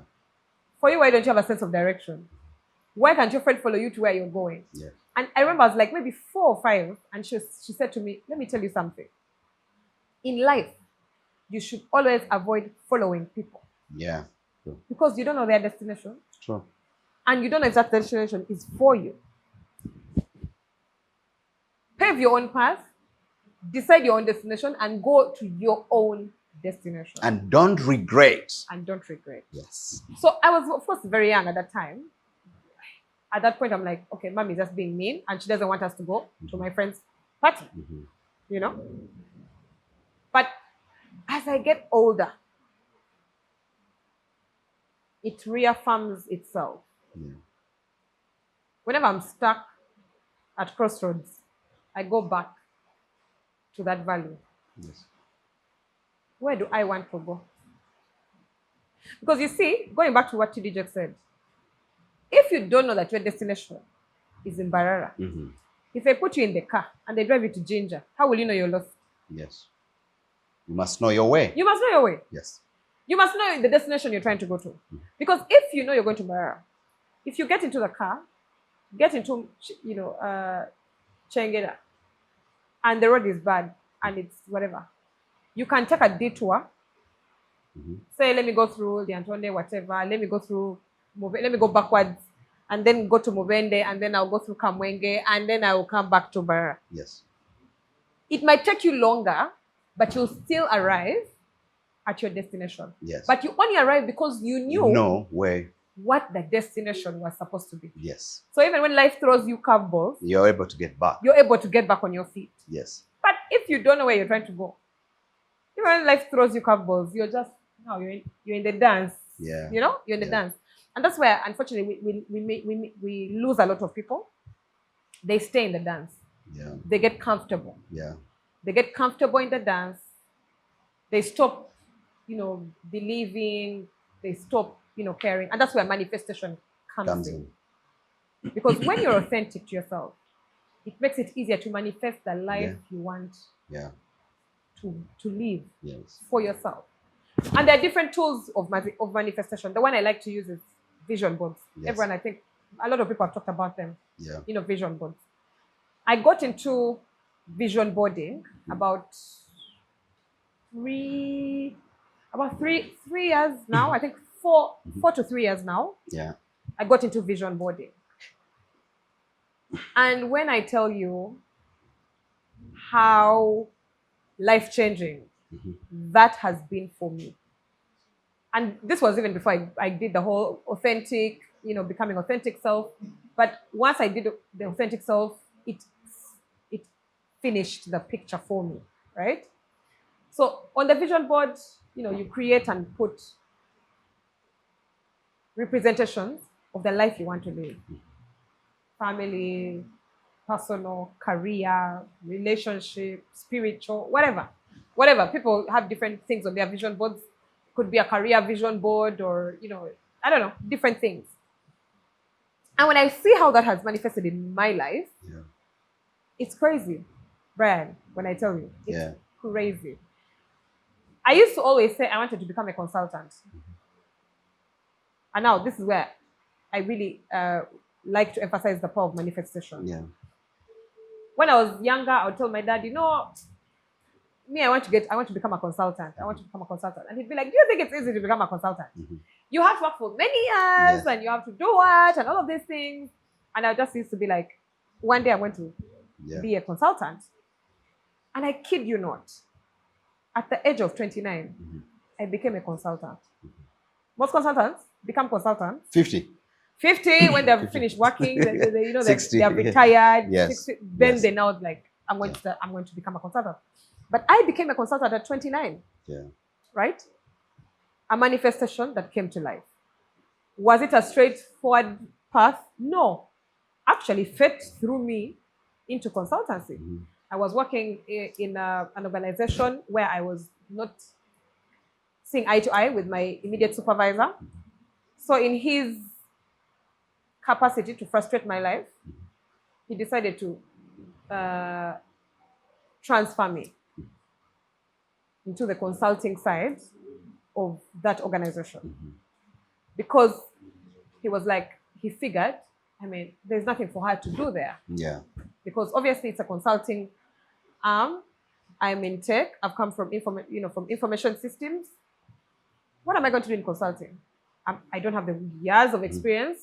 For you, why don't you have a sense of direction? Why can't your friend follow you to where you're going? Yeah. And I remember I was like maybe 4 or 5, and she said to me, let me tell you something. In life, you should always avoid following people. Yeah. True. Because you don't know their destination. True. And you don't know if that destination is for you. Pave your own path, decide your own destination, and go to your own destination. And don't regret. And don't regret. Yes. So I was, of course, very young at that time. At that point, I'm like, okay, mom is just being mean, and she doesn't want us to go to my friend's party, you know? But as I get older, it reaffirms itself. Yeah. Whenever I'm stuck at crossroads, I go back to that value. Yes. Where do I want to go? Because you see, going back to what TD just said, if you don't know that your destination is in Barara, if I put you in the car and they drive you to Ginger, how will you know you're lost? Yes. You must know your way. You must know your way. Yes. You must know the destination you're trying to go to. Because if you know you're going to Barara, if you get into the car, get into, Chengeda, and the road is bad, and it's whatever, you can take a detour. Say, let me go through the Antonde, whatever. Let me go through, let me go backwards, and then go to Mubende, and then I'll go through Kamwenge, and then I will come back to Barara. Yes. It might take you longer, but you'll still arrive at your destination. Yes. But you only arrive because you knew where what the destination was supposed to be. Yes. So even when life throws you curveballs, you're able to get back. You're able to get back on your feet. Yes. But if you don't know where you're trying to go, even when life throws you curveballs, you're just you're in the dance. Yeah. You know, you're in the dance, and that's where unfortunately we lose a lot of people. They stay in the dance. Yeah. They get comfortable. Yeah. They get comfortable in the dance. They stop, believing. They stop, caring. And that's where manifestation comes in. Because when you're authentic to yourself, it makes it easier to manifest the life you want to live for yourself. And there are different tools of manifestation. The one I like to use is vision boards. Everyone, I think, a lot of people have talked about them. Vision boards. I got into vision boarding about three years now. I think 4 to 3 years now. I got into vision boarding. And when I tell you how life-changing that has been for me, and this was even before I did the whole authentic, becoming authentic self. But once I did the authentic self, it finished the picture for me, right? So on the vision board, you create and put representations of the life you want to live. Family, personal, career, relationship, spiritual, whatever. People have different things on their vision boards. Could be a career vision board or, I don't know, different things. And when I see how that has manifested in my life, it's crazy, Brian, when I tell you. It's crazy. I used to always say I wanted to become a consultant. And now this is where I really like to emphasize the power of manifestation. When I was younger, I would tell my dad, me, I want to become a consultant. I want to become a consultant. And he'd be like, do you think it's easy to become a consultant? You have to work for many years and you have to do what and all of these things. And I just used to be like, one day I'm going to be a consultant. And I kid you not, at the age of 29, I became a consultant. Most consultants become consultants. 50 when they've finished working, they 60, they are retired. Yes. 60, then they now like, I'm going to become a consultant. But I became a consultant at 29. Right? A manifestation that came to life. Was it a straightforward path? No. Actually, fate threw me into consultancy. I was working in an organization where I was not seeing eye to eye with my immediate supervisor. So in his capacity to frustrate my life, he decided to transfer me into the consulting side of that organization. Because he was like, he figured, there's nothing for her to do there. Because obviously it's a consulting arm. I'm in tech. I've come from information systems. What am I going to do in consulting? I don't have the years of experience.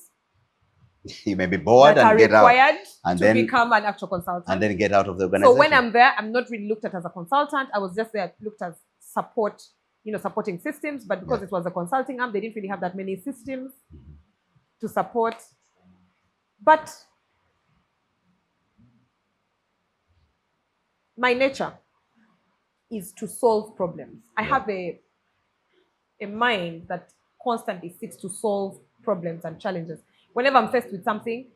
You may be bored that and are get required out. to become an actual consultant. And then get out of the organization. So when I'm there, I'm not really looked at as a consultant. I was just there looked as support, supporting systems. But because it was a consulting arm, they didn't really have that many systems to support. But my nature is to solve problems. I have a mind that constantly seeks to solve problems and challenges. Whenever I'm faced with something,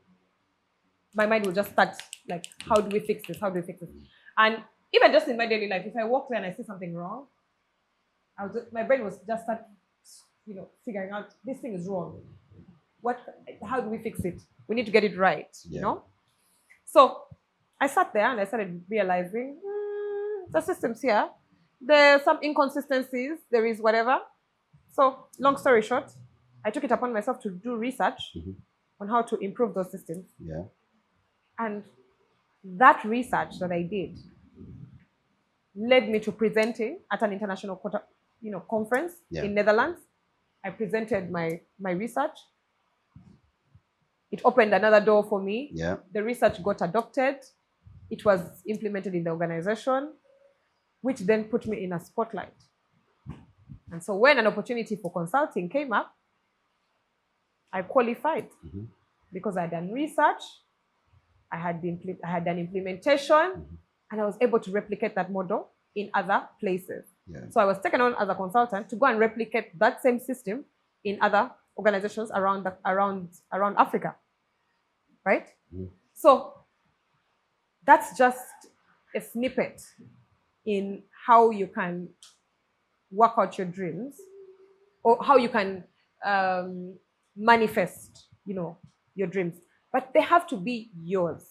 my mind will just start like, how do we fix this? How do we fix this? And even just in my daily life, if I walk there and I see something wrong, my brain was just start, figuring out this thing is wrong. How do we fix it? We need to get it right, you know? So I sat there and I started realizing the systems here. There are some inconsistencies. There is whatever. So long story short, I took it upon myself to do research on how to improve those systems. And that research that I did led me to presenting at an international conference in Netherlands. I presented my research. It opened another door for me. The research got adopted. It was implemented in the organization, which then put me in a spotlight. And so when an opportunity for consulting came up, I qualified because I had done research, I had done implementation, and I was able to replicate that model in other places. So I was taken on as a consultant to go and replicate that same system in other organizations around Africa, right? So that's just a snippet in how you can work out your dreams or how you can manifest, your dreams. But they have to be yours.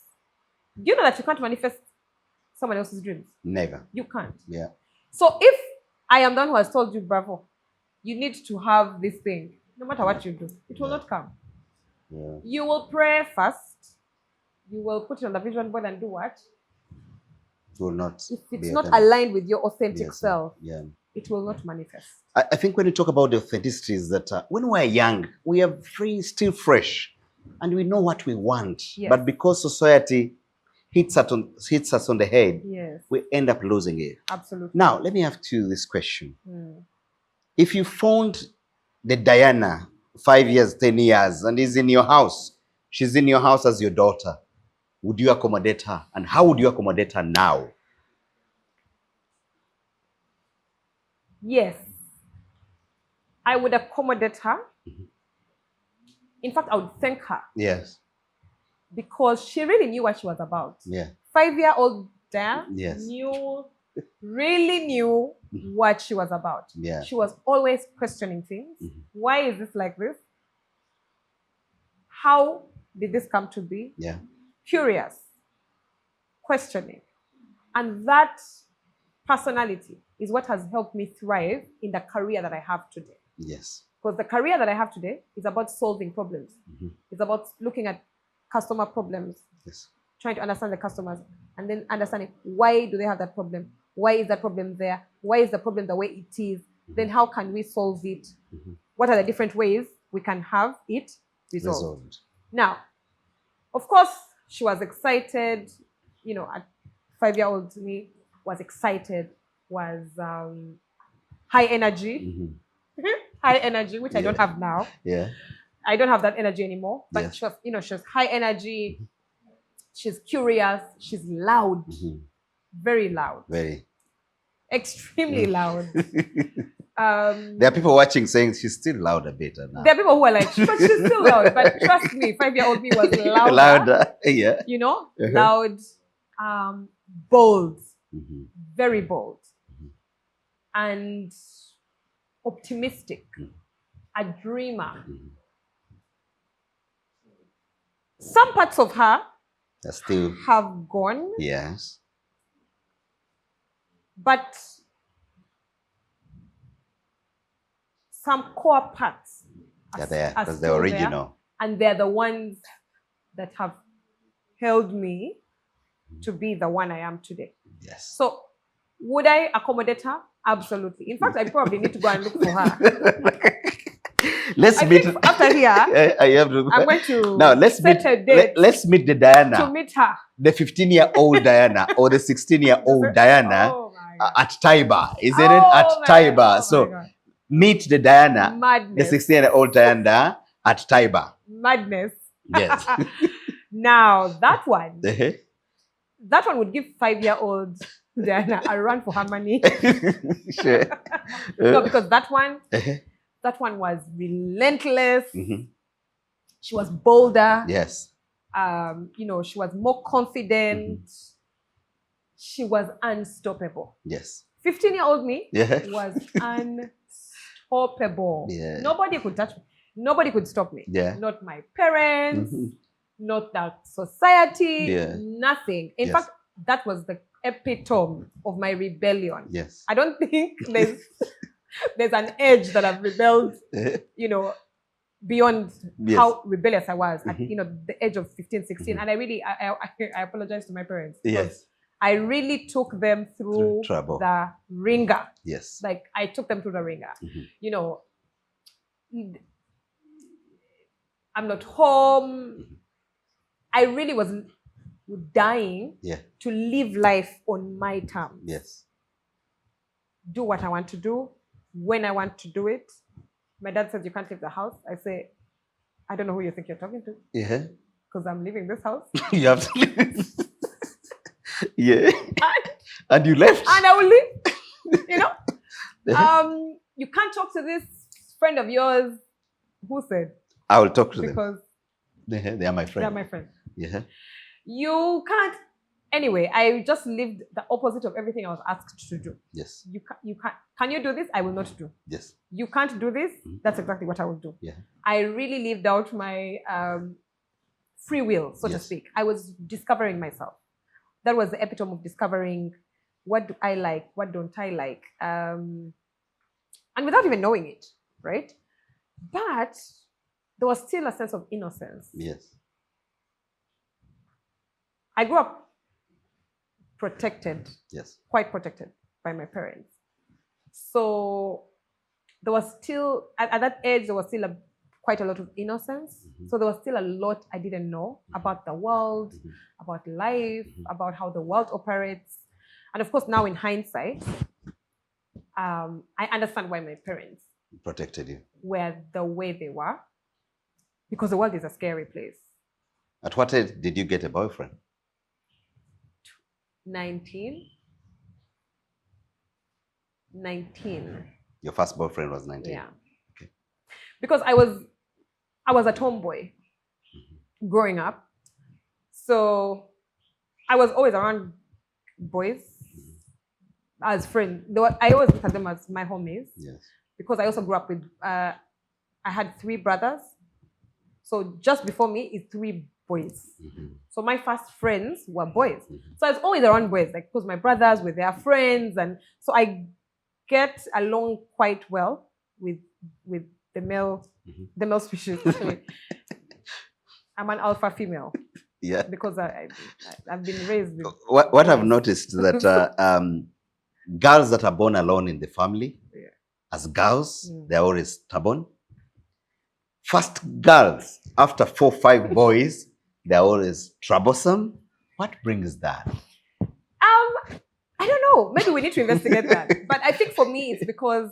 Do you know that you can't manifest someone else's dreams? Never. You can't. Yeah. So if I am the one who has told you, bravo, you need to have this thing, no matter what you do, it will not come. Yeah. You will pray first. You will put it on the vision board and do what? It will not. If it's not aligned with your authentic self, yeah, it will not manifest. I think when you talk about the authenticity is that when we're young, we are still fresh, and we know what we want. Yes. But because society hits us on the head, yes, we end up losing it. Absolutely. Now, let me ask you this question. If you found the Diana 5 years, 10 years, and is in your house, she's in your house as your daughter, would you accommodate her? And how would you accommodate her now? Yes. I would accommodate her. In fact, I would thank her. Yes. Because she really knew what she was about. Yeah. 5-year-old Diana yes. really knew what she was about. Yeah. She was always questioning things. Why is this like this? How did this come to be? Yeah. Curious, questioning. And that personality is what has helped me thrive in the career that I have today. Yes. Because the career that I have today is about solving problems. It's about looking at customer problems, yes, trying to understand the customers, and then understanding why do they have that problem? Why is that problem there? Why is the problem the way it is? Then how can we solve it? What are the different ways we can have it resolved? Now, of course, she was excited. At 5-year-old me was excited, was high energy. High energy, which I don't have now. Yeah. I don't have that energy anymore. But yes, she was, she was high energy. She's curious. She's loud. Very loud. Very. Extremely loud. There are people watching saying she's still loud a bit now. There are people who are like, but she's still loud. But trust me, 5-year-old me was louder. Louder, yeah. Loud, bold, very bold, and optimistic, a dreamer. Some parts of her still have gone. Yes. But some core parts are there, because they're original. There, and they're the ones that have held me to be the one I am today. Yes. So would I accommodate her? Absolutely. In fact, I probably need to go and look for her. Let's meet after here. I'm going to let's meet the Diana. To meet her. The 15-year-old Diana or the 16-year-old Diana at Kateeba. Isn't it? At Kateeba. So meet the Diana, Madness. the 16-year-old Diana at Kateeba. Madness. Yes. Now that one would give 5-year-old Diana a run for her money. Sure. No, because that one was relentless. She was bolder. Yes. She was more confident. She was unstoppable. Yes. 15-year-old me was unstoppable. Yeah. Nobody could touch me. Nobody could stop me. Yeah. Not my parents, not that society, nothing. In fact, that was the epitome of my rebellion. Yes. I don't think there's an age that I've rebelled, beyond how rebellious I was at, the age of 15, 16. And I apologize to my parents. Yes. I really took them through trouble. The ringer. Yes. Like I took them through the ringer. I'm not home. I really was dying to live life on my terms. Yes. Do what I want to do, when I want to do it. My dad says you can't leave the house. I say, I don't know who you think you're talking to. Yeah. Because I'm leaving this house. You have to leave. Yeah. And you left. And I will leave. You can't talk to this friend of yours. Who said? I will talk to them. Because they are my friend. They are my friend. Yeah. You can't. Anyway, I just lived the opposite of everything I was asked to do. Yes. You can you do this? I will not do. Yes. You can't do this? That's exactly what I will do. Yeah. I really lived out my free will, so to Yes. speak. I was discovering myself. That was the epitome of discovering what do I like, what don't I like, and without even knowing it, right? But there was still a sense of innocence. Yes. I grew up protected, Yes. quite protected by my parents. So there was still, at that age, there was still quite a lot of innocence. So there was still a lot I didn't know about the world, about life, about how the world operates. And of course, now in hindsight, I understand why my parents Protected you. were the way they were, because the world is a scary place. At what age did you get a boyfriend? 19. Your first boyfriend was 19. Yeah. Okay. Because I was a tomboy growing up. So I was always around boys as friends. I always look at them as my homies. Yes. Because I also grew up with, I had 3 brothers. So just before me is 3 boys. So my first friends were boys. So I was always around boys, like, because my brothers were their friends. And so I get along quite well with the male species. I'm an alpha female. Yeah. Because I've been raised with. What I've noticed that girls that are born alone in the family, as girls, they're always stubborn. First girls, after 4 or 5 boys, they're always troublesome. What brings that? I don't know. Maybe we need to investigate that. But I think for me, it's because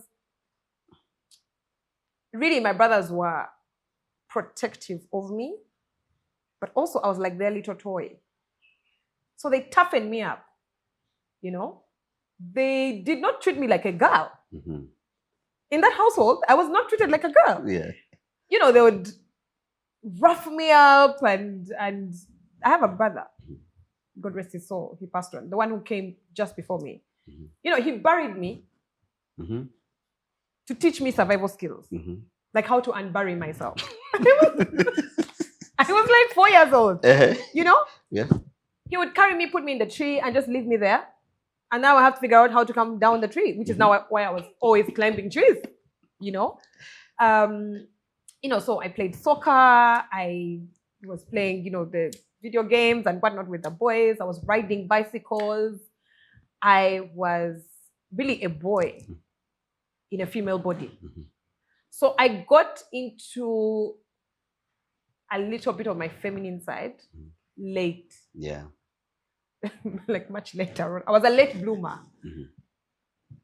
really my brothers were protective of me, but also I was like their little toy. So they toughened me up, you know? They did not treat me like a girl. In that household, I was not treated like a girl. Yeah. You know, they would rough me up, and I have a brother, God rest his soul, he passed on, the one who came just before me. You know, he buried me to teach me survival skills, like how to unbury myself. I was like 4 years old, you know? Yeah. He would carry me, put me in the tree, and just leave me there. And now I have to figure out how to come down the tree, which is now why I was always climbing trees, you know? You know, so I played soccer. I was playing, you know, the video games and whatnot with the boys. I was riding bicycles. I was really a boy in a female body. So I got into a little bit of my feminine side late. Yeah. Like much later. I was a late bloomer.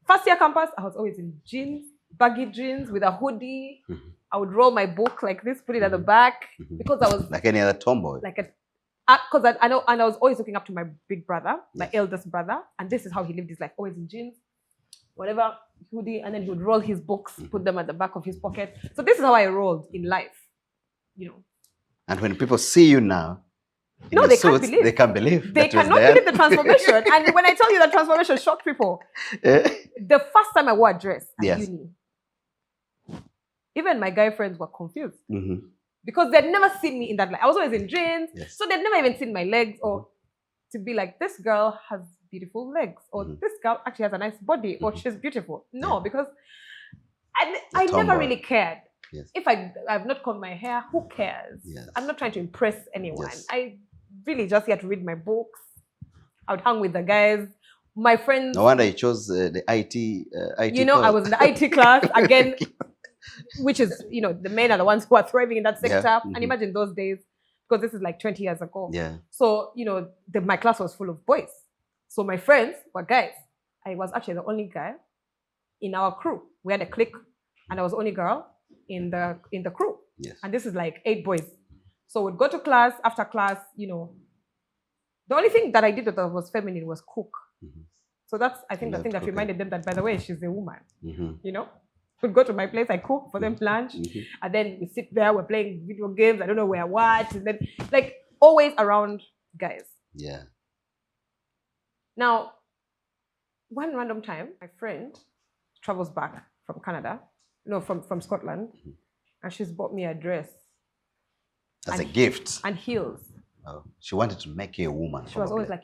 First year campus, I was always in jeans, baggy jeans with a hoodie. I would roll my book like this, put it at the back, because I was like any other tomboy. Like because I know, and I was always looking up to my big brother, my eldest brother, and this is how he lived his life, always in jeans, whatever, hoodie, and then he would roll his books, put them at the back of his pocket. So this is how I rolled in life, you know. And when people see you now, no, they can't believe. They can't believe. They cannot believe the transformation. And when I tell you that transformation shocked people, the first time I wore a dress at uni, even my guy friends were confused because they'd never seen me in that light. I was always in jeans, so they'd never even seen my legs, or to be like, this girl has beautiful legs, or this girl actually has a nice body, or she's beautiful. No, because I never really cared. If I've not combed my hair, who cares? I'm not trying to impress anyone. I really just had to read my books. I would hang with the guys. My friends. No wonder you chose the IT. You know, I was in the IT class again, which is, you know, the men are the ones who are thriving in that sector. And imagine those days, because this is like 20 years ago. So, you know, my class was full of boys. So my friends were guys. I was actually the only guy in our crew. We had a clique, and I was the only girl in the crew. And this is like 8 boys. So we'd go to class, after class, you know. The only thing that I did that was feminine was cook. So that's, I think, the thing that reminded them that, by the way, she's a woman. You know? We'd go to my place, I cook for them lunch, and then we sit there, we're playing video games, I don't know where what, and then, like, always around guys. Now, one random time, my friend travels back from Canada, no, from Scotland, and she's bought me a dress As a gift. and heels. Oh, she wanted to make you a woman. She was always like,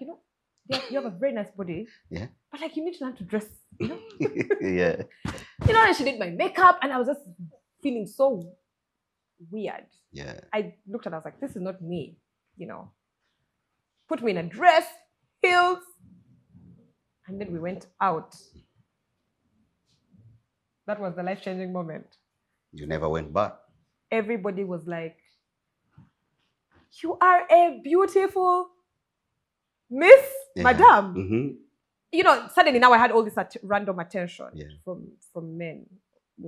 yeah, you have a very nice body, yeah. but like you need to learn to dress, yeah. And she did my makeup, and I was just feeling so weird. Yeah. I looked at her, I was like, this is not me, Put me in a dress, heels, and then we went out. That was the life-changing moment. You never went back. Everybody was like, you are a beautiful Miss Madame. Mm-hmm. Suddenly now I had all this random attention Yeah. from men,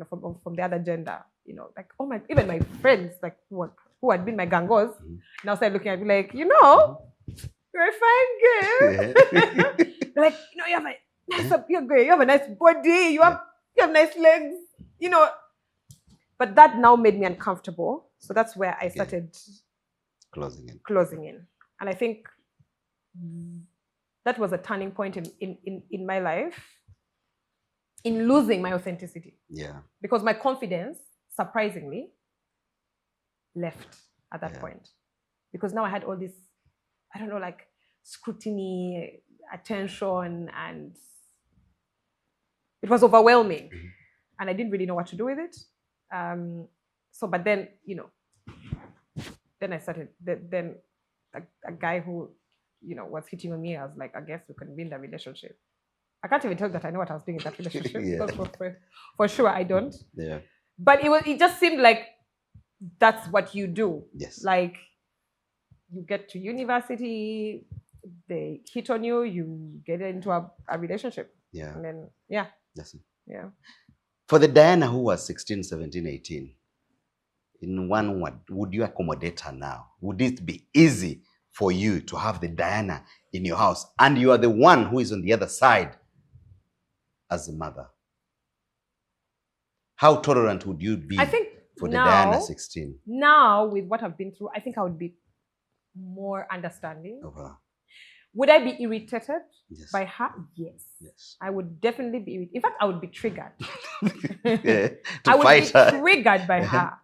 from the other gender. Like, oh my, even my friends, like who had been my gangos, now started looking at me like, you're a fine girl. Yeah. They're like, you have a nice, you have a nice body, you have nice legs, But that now made me uncomfortable. So that's where I started closing in. And I think that was a turning point in my life, in losing my authenticity. Yeah. Because my confidence, surprisingly, left at that point. Because now I had all this, I don't know, like scrutiny, attention, and it was overwhelming. And I didn't really know what to do with it. But then, then I started, then a guy who, was hitting on me, I was like, I guess we can be in the relationship. I can't even tell that I know what I was doing in that relationship. Because for sure I don't. Yeah. But it just seemed like that's what you do. Yes. Like, you get to university, they hit on you, you get into a relationship. Yeah. And then, yeah. That's it. Yeah. For the Diana who was 16, 17, 18, in one word, would you accommodate her now? Would it be easy for you to have the Diana in your house and you are the one who is on the other side as a mother? How tolerant would you be, I think, for the Diana 16? Now, with what I've been through, I think I would be more understanding. Of her? Would I be irritated by her? Yes. I would definitely be irritated. In fact, I would be triggered. I would be triggered by her.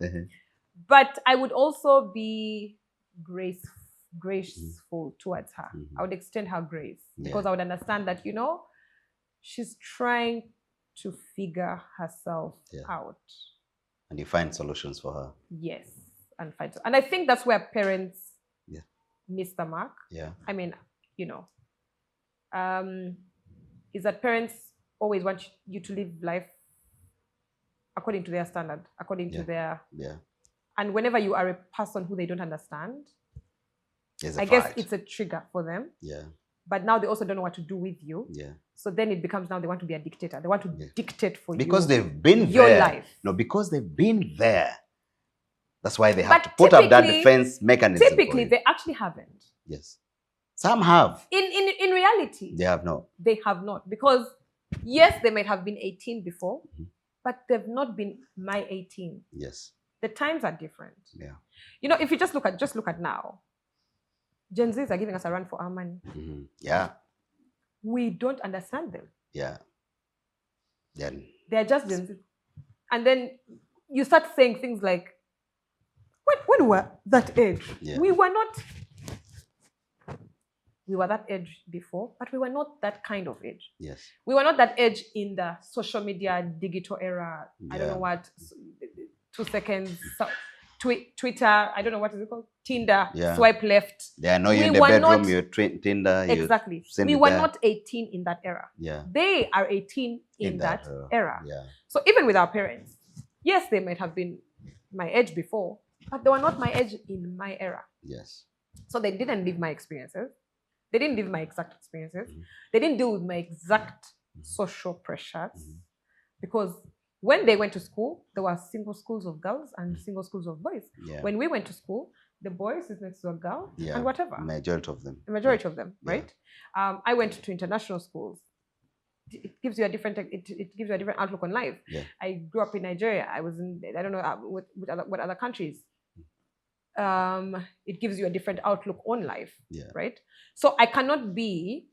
But I would also be graceful towards her. I would extend her grace because I would understand that, she's trying to figure herself out. And you find solutions for her. Yes. And I think that's where parents miss the mark. Yeah. I mean, is that parents always want you to live life according to their standard, according to their... Yeah. And whenever you are a person who they don't understand, I guess it's a trigger for them. Yeah. But now they also don't know what to do with you. Yeah. So then it becomes now they want to be a dictator. They want to dictate for you. Because they've been your there. Life. No, because they've been there. That's why they have to put up that defense mechanism. Typically, they actually haven't. Yes. Some have. In reality. They have not. They have not. Because, yes, they might have been 18 before, but they've not been my 18. Yes. The times are different. Yeah. If you just look at now, Gen Zs are giving us a run for our money. Yeah. We don't understand them. Yeah. Then they're just Gen Z. And then you start saying things like, when we were that age, we were that age before, but we were not that kind of age. Yes. We were not that age in the social media, digital era. I don't know what, 2 seconds, Twitter, I don't know what is it called, Tinder, swipe left. They know you in the bedroom, you're Tinder. Exactly. We were not 18 in that era. Yeah. They are 18 in that era. Yeah. So even with our parents, yes, they might have been my age before, but they were not my age in my era. Yes. So they didn't live my experiences. They didn't live my exact experiences. They didn't deal with my exact social pressures. Because when they went to school, there were single schools of girls and single schools of boys. Yeah. When we went to school, the boys is next to a girl and whatever. The majority of them. The majority of them, right? I went to international schools. It gives you a different outlook on life. Yeah. I grew up in Nigeria. I was in, I don't know what other countries. It gives you a different outlook on life, right? So I cannot be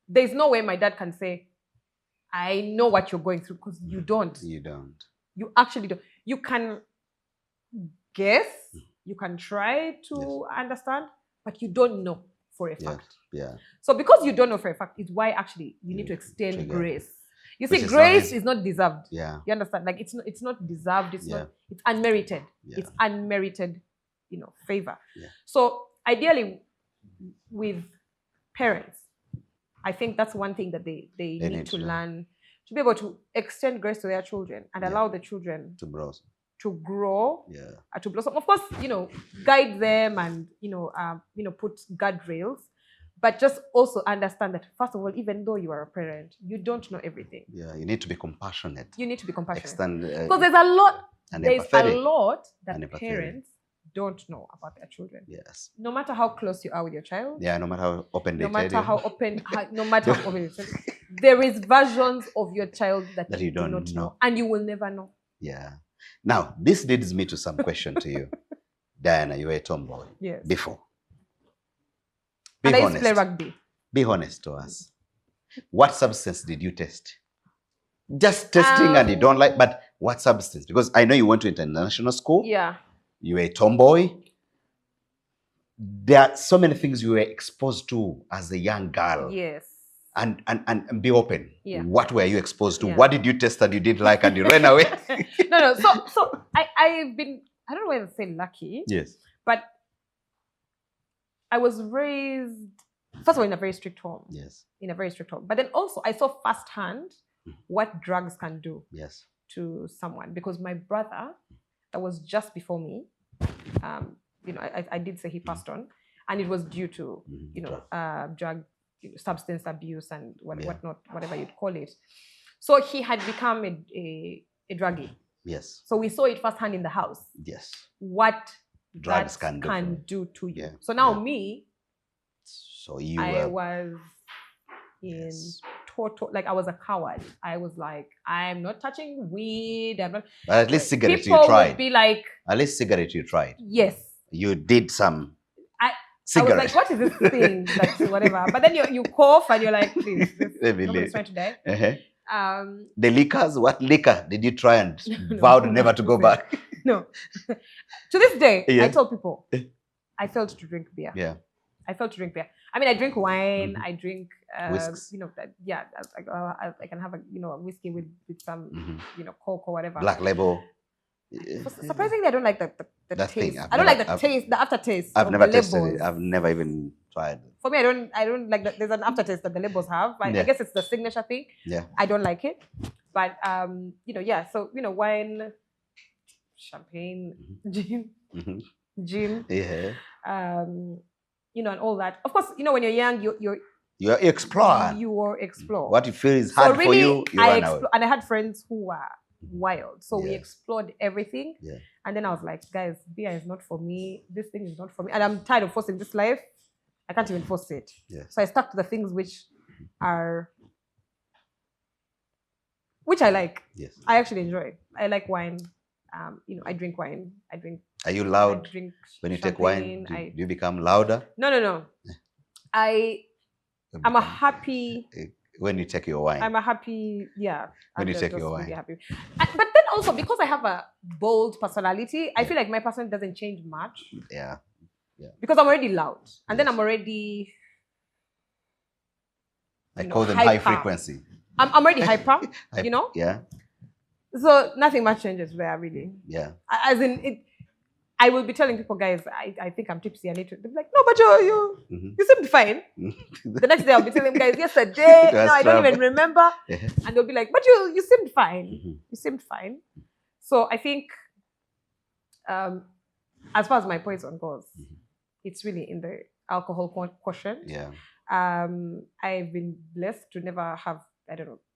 there's no way my dad can say, I know what you're going through, because you don't. You don't. You actually don't. You can guess, you can try to understand, but you don't know for a fact. Yeah. So because you don't know for a fact, is why actually you need to extend Trigger. grace. You Which see, is grace not is not deserved. Yeah. You understand? Like it's not deserved. It's Yeah. not. It's unmerited. Yeah. It's unmerited, favor. Yeah. So ideally, with parents, I think that's one thing that they need to learn, to be able to extend grace to their children and allow the children to blossom. To grow, Yeah. To blossom. Of course, guide them and put guardrails, but just also understand that, first of all, even though you are a parent, you don't know everything. Yeah, you need to be compassionate. You need to be compassionate. Because there's a lot that empathetic. Parents don't know about their children. Yes. No matter how close you are with your child. Yeah, no matter how open they no matter how open there is versions of your child that you do not know. And you will never know. Yeah. Now, this leads me to some question to you. Diana, you were a tomboy. Yes. Before. Be honest. I used to play rugby. Be honest to us. What substance did you test? Just testing and you don't like, but what substance? Because I know you went to international school. Yeah. You were a tomboy. There are so many things you were exposed to as a young girl. Yes. And be open. Yeah. What were you exposed to? Yeah. What did you test that you didn't like and you ran away? No. So I've been, I don't know whether to say lucky. Yes. But I was raised, first of all, in a very strict home. Yes. In a very strict home. But then also I saw firsthand what drugs can do. Yes. To someone. Because my brother, that was just before me, I did say he passed on, and it was due to drug, substance abuse and whatnot, whatever you'd call it. So he had become a druggie. Yes. So we saw it firsthand in the house. Yes. What drugs can do to you. Yeah. So now me, so you I was in total, like I was a coward. I was like, I'm not touching weed. I'm not. But at least cigarette you tried. People would be like, at least cigarette you tried. Yes. You did some. Cigarette. I was like, what is this thing? That's whatever. But then you cough and you're like, please, nobody's trying to die. Uh-huh. The liquors, what liquor did you try and vowed never to go back? No. To this day, I tell people, I failed to drink beer. Yeah. I failed to drink beer. I mean, I drink wine. I drink, whisks. I can have a whiskey with some, Coke or whatever. Black Label. Surprisingly, I don't like the taste. Thing. I don't like the taste, the aftertaste. I've never tasted it. I've never even tried. For me, I don't like that. There's an aftertaste that the labels have. I guess it's the signature thing. Yeah. I don't like it. But So wine, champagne, gin. Yeah. And all that. Of course, when you're young, you explore. You explore. What you feel is hard for you, and I had friends who were wild. So we explored everything. Yeah. And then I was like, guys, beer is not for me. This thing is not for me. And I'm tired of forcing this life. I can't even force it. Yeah. So I stuck to the things which I like. Yes. I actually enjoy. I like wine. I drink wine. Are you loud? I drink when you champagne. take wine? Do you become louder? No. I'm a happy. When you take your wine. I'm a happy, When you take your wine. Really happy. But then also, because I have a bold personality, I feel like my personality doesn't change much. Yeah. Because I'm already loud. And then I'm already... I call them high frequency. I'm already hyper, Yeah. So nothing much changes there, really. Yeah. As in, I will be telling people, guys, I think I'm tipsy. I need to. They'll be like, no, but you seemed fine. The next day I'll be telling them, guys, yesterday, I don't even remember. And they'll be like, but you seemed fine. You seemed fine. So I think, as far as my poison goes, it's really in the alcohol quotient. Yeah. I've been blessed to never have,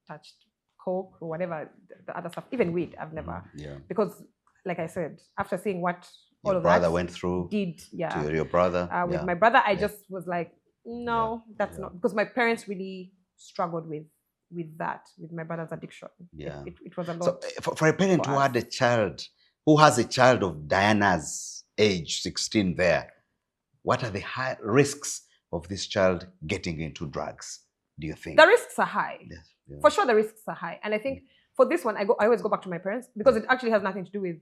touched Coke or whatever, the other stuff. Even weed, I've never. Yeah. Because, like I said, after seeing what all of that went through to your brother with my brother, I just was like, no, that's not, because my parents really struggled with that, with my brother's addiction. It was a lot. So for a parent who had a child, who has a child of Diana's age, 16 there, what are the high risks of this child getting into drugs? do you think? The risks are high. Yes. Yeah. For sure, the risks are high. And I think for this one, I always go back to my parents because it actually has nothing to do with.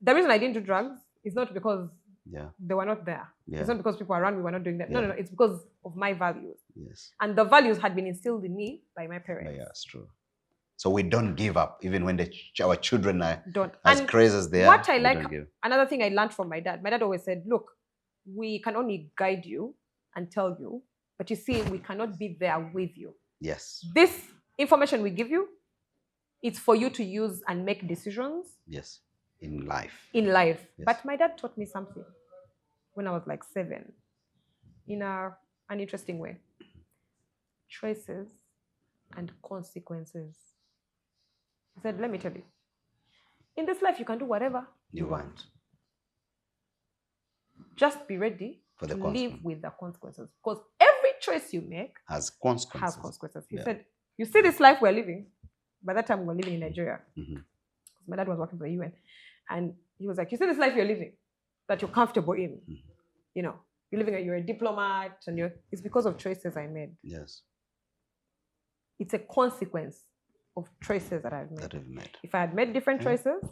The reason I didn't do drugs is not because they were not there. Yeah. It's not because people around me were not doing that. Yeah. No. It's because of my values. Yes. And the values had been instilled in me by my parents. Yeah, that's true. So we don't give up, even when our children are don't. as And crazy as they are. What I like, another thing I learned from my dad always said, look, we can only guide you and tell you, but you see, we cannot be there with you. Yes. This information we give you, it's for you to use and make decisions. Yes. In life. Yes. But my dad taught me something when I was like 7 in an interesting way. Choices and consequences. He said, let me tell you, in this life, you can do whatever you want. Just be ready to live with the consequences. Because every choice you make has consequences. He said, you see this life we're living? By that time, we were living in Nigeria. Mm-hmm. My dad was working for the UN. And he was like, you see this life you're living, that you're comfortable in. Mm-hmm. You know, you're a diplomat, and it's because of choices I made. Yes. It's a consequence of choices that I've made. If I had made different choices,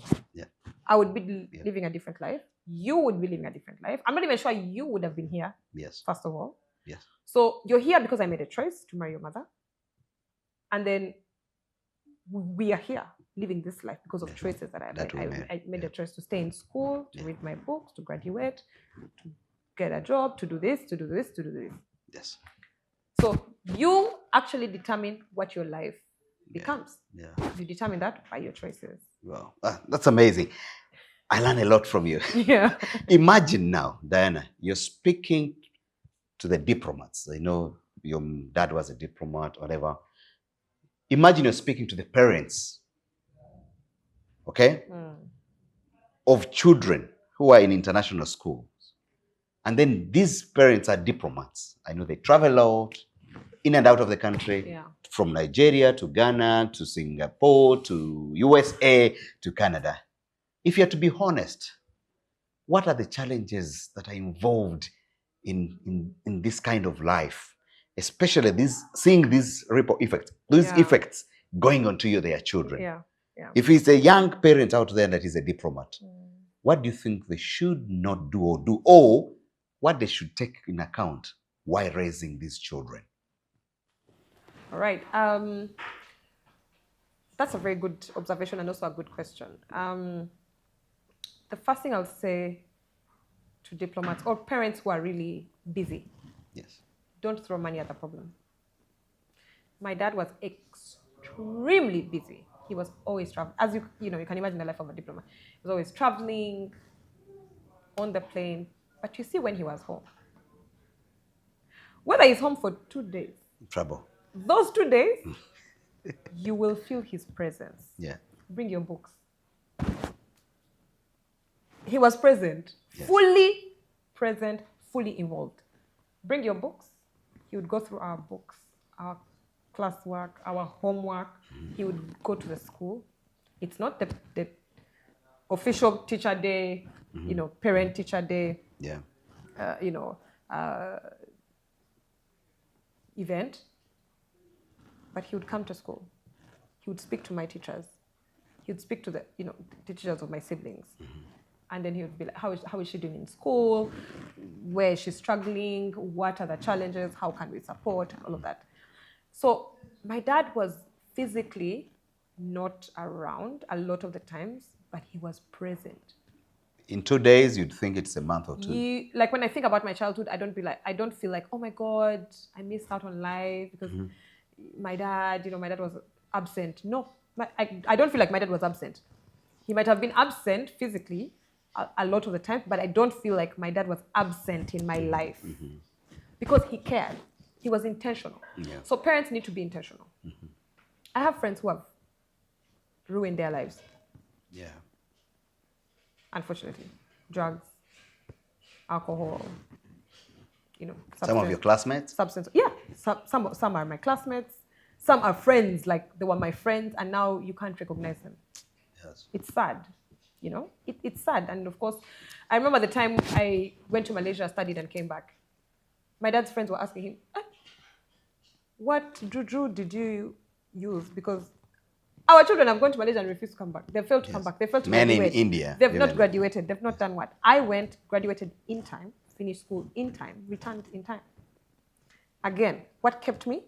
I would be living a different life. You would be living a different life. I'm not even sure you would have been here. Yes. First of all. Yes. So you're here because I made a choice to marry your mother. And then we are here living this life because of choices that I made. I made a choice to stay in school, to read my books, to graduate, to get a job, to do this, to do this, to do this. Yes. So you actually determine what your life becomes. Yeah. You determine that by your choices. Wow. That's amazing. I learned a lot from you. Yeah. Imagine now, Diana, you're speaking to the diplomats. I know your dad was a diplomat, whatever. Imagine you're speaking to the parents, okay, of children who are in international schools. And then these parents are diplomats. I know they travel out, in and out of the country, from Nigeria to Ghana to Singapore to USA to Canada. If you are to be honest, what are the challenges that are involved in this kind of life? Especially seeing these ripple effects, effects going onto their children. Yeah. If it's a young parent out there that is a diplomat, what do you think they should not do, or what they should take in account while raising these children? All right. That's a very good observation and also a good question. The first thing I'll say to diplomats or parents who are really busy, don't throw money at the problem. My dad was extremely busy. He was always traveling. As you can imagine the life of a diplomat. He was always traveling, on the plane. But you see when he was home, whether he's home for 2 days, trouble. Those 2 days, you will feel his presence. Yeah. Bring your books. He was present, fully present, fully involved. Bring your books. He would go through our books, our classwork, our homework. He would go to the school. It's not the official teacher day, parent teacher day, event. But he would come to school. He would speak to my teachers. He would speak to the teachers of my siblings. And then he would be like, how is she doing in school? Where is she struggling? What are the challenges? How can we support? All of that. So my dad was physically not around a lot of the times, but he was present. In 2 days, you'd think it's a month or two. Like when I think about my childhood, I don't feel like, oh my God, I missed out on life because my dad was absent. No, I don't feel like my dad was absent. He might have been absent physically a lot of the time, but I don't feel like my dad was absent in my life because he cared. He was intentional. Yeah. So parents need to be intentional. I have friends who have ruined their lives. Yeah. Unfortunately, drugs, alcohol, some of your classmates? Substance. Yeah, some are my classmates. Some are friends, like they were my friends, and now you can't recognize them. Yes. It's sad, it's sad. And of course, I remember the time I went to Malaysia, studied, and came back. My dad's friends were asking him, what juju did you use? Because our children have gone to Malaysia and refused to come back. They failed to come back. They failed to Men graduate. in India. They've not graduated. They've not done what? I went, graduated in time, finished school in time, returned in time. Again, what kept me?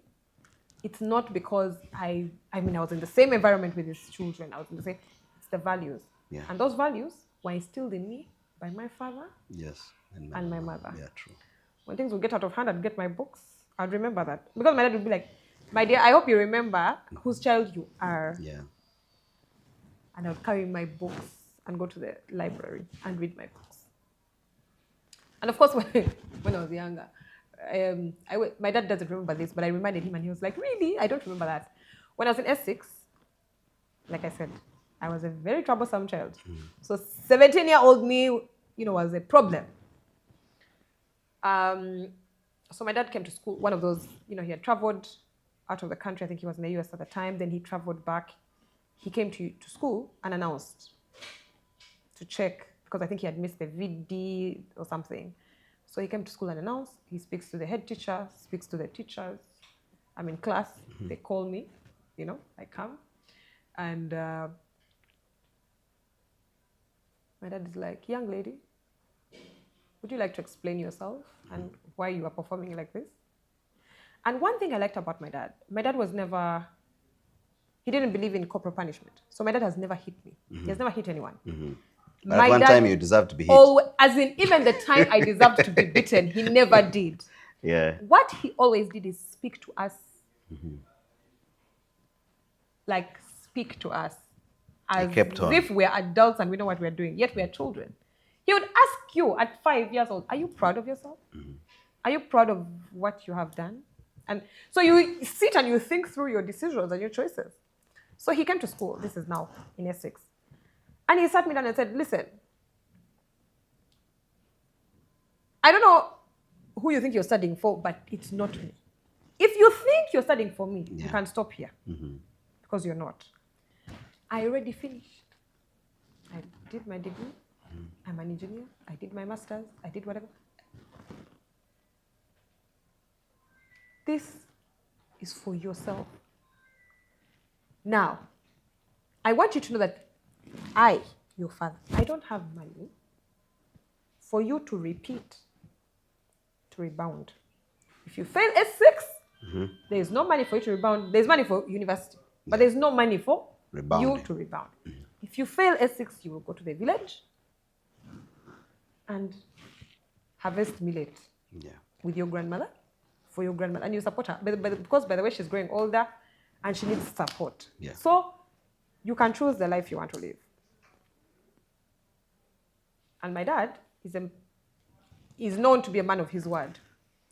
It's not because I was in the same environment with these children. I was in the same, it's the values. Yeah. And those values were instilled in me by my father Yes. and my mother. Yeah, true. When things would get out of hand, I'd get my books. I'd remember that. Because my dad would be like, my dear, I hope you remember whose child you are. Yeah. And I would carry my books and go to the library and read my books. And of course, when I was younger, my dad doesn't remember this, but I reminded him and he was like, really? I don't remember that. When I was in S6, like I said, I was a very troublesome child. So 17-year-old me, was a problem. So my dad came to school, one of those, he had traveled out of the country. I think he was in the US at the time. Then he traveled back. He came to school and announced to check, because I think he had missed the VD or something. So he came to school and announced. He speaks to the head teacher, speaks to the teachers. I'm in class. They call me, I come. And my dad is like, young lady, would you like to explain yourself and why you are performing like this? And one thing I liked about my dad was never, he didn't believe in corporal punishment. So my dad has never hit me. He has never hit anyone. But at one time you deserved to be hit. As in, even the time I deserved to be beaten, he never did. Yeah. What he always did is speak to us. Like, speak to us. As if we're adults and we know what we're doing, yet we're children. He would ask you at 5 years old, are you proud of yourself? Are you proud of what you have done? And so you sit and you think through your decisions and your choices. So he came to school. This is now in Essex. And he sat me down and said, listen, I don't know who you think you're studying for, but it's not me. If you think you're studying for me, you can stop here. Because you're not. I already finished. I did my degree. I'm an engineer. I did my master's. I did whatever. This is for yourself. Now, I want you to know that I, your father, I don't have money for you to repeat, to rebound. If you fail S6, there is no money for you to rebound. There's money for university, but there's no money for you to rebound. If you fail S6, you will go to the village and harvest millet with your grandmother, for your grandmother, and you support her. Because, by the way, she's growing older and she needs support. So you can choose the life you want to live. And my dad is known to be a man of his word.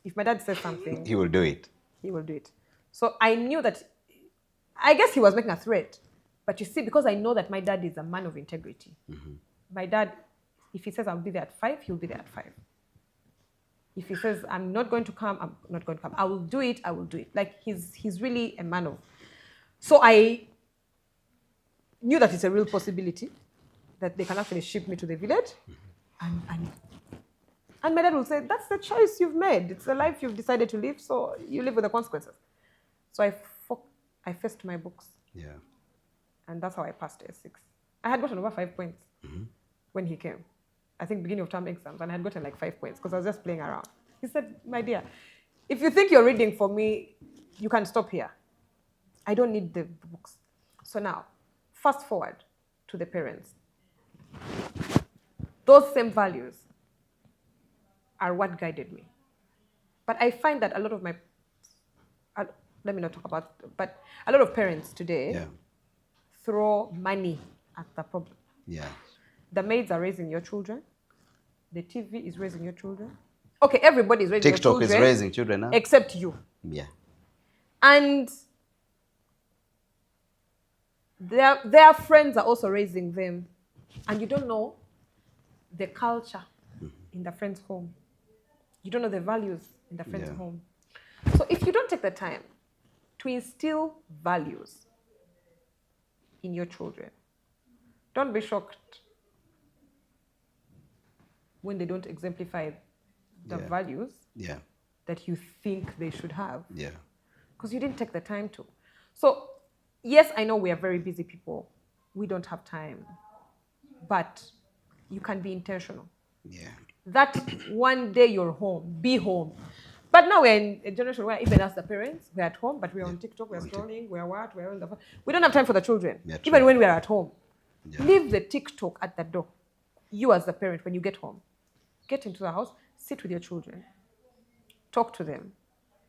If my dad says something, he will do it. He will do it. So I knew that, I guess he was making a threat. But you see, because I know that my dad is a man of integrity, my dad, if he says I'll be there at 5, he'll be there at 5. If he says I'm not going to come, I'm not going to come. I will do it, I will do it. Like, he's really a man of. So I knew that it's a real possibility that they can actually ship me to the village. And my dad will say, that's the choice you've made. It's the life you've decided to live, so you live with the consequences. So I faced my books. And that's how I passed S6. I had gotten over 5 points when he came. I think beginning of term exams, and I had gotten like 5 points because I was just playing around. He said, my dear, if you think you're reading for me, you can stop here. I don't need the books. So now, fast forward to the parents. Those same values are what guided me. But I find that a lot of let me not talk about, but a lot of parents today throw money at the problem. The maids are raising your children. The TV is raising your children. Okay, everybody is raising your children. TikTok is raising children now. Except you. And their friends are also raising them. And you don't know the culture in the friend's home. You don't know the values in the friend's home. So if you don't take the time to instill values in your children, don't be shocked when they don't exemplify the values that you think they should have. because you didn't take the time to. So, yes, I know we are very busy people. We don't have time. But you can be intentional. Yeah. That one day you're home, be home. But now we're in a generation where even as the parents, we're at home, but we're on TikTok, we're scrolling, we're what, we're on the phone. We don't have time for the children, Yeah, even true. when we're at home. Yeah. Leave the TikTok at the door. You as the parent, when you get home, get into the house, sit with your children, talk to them,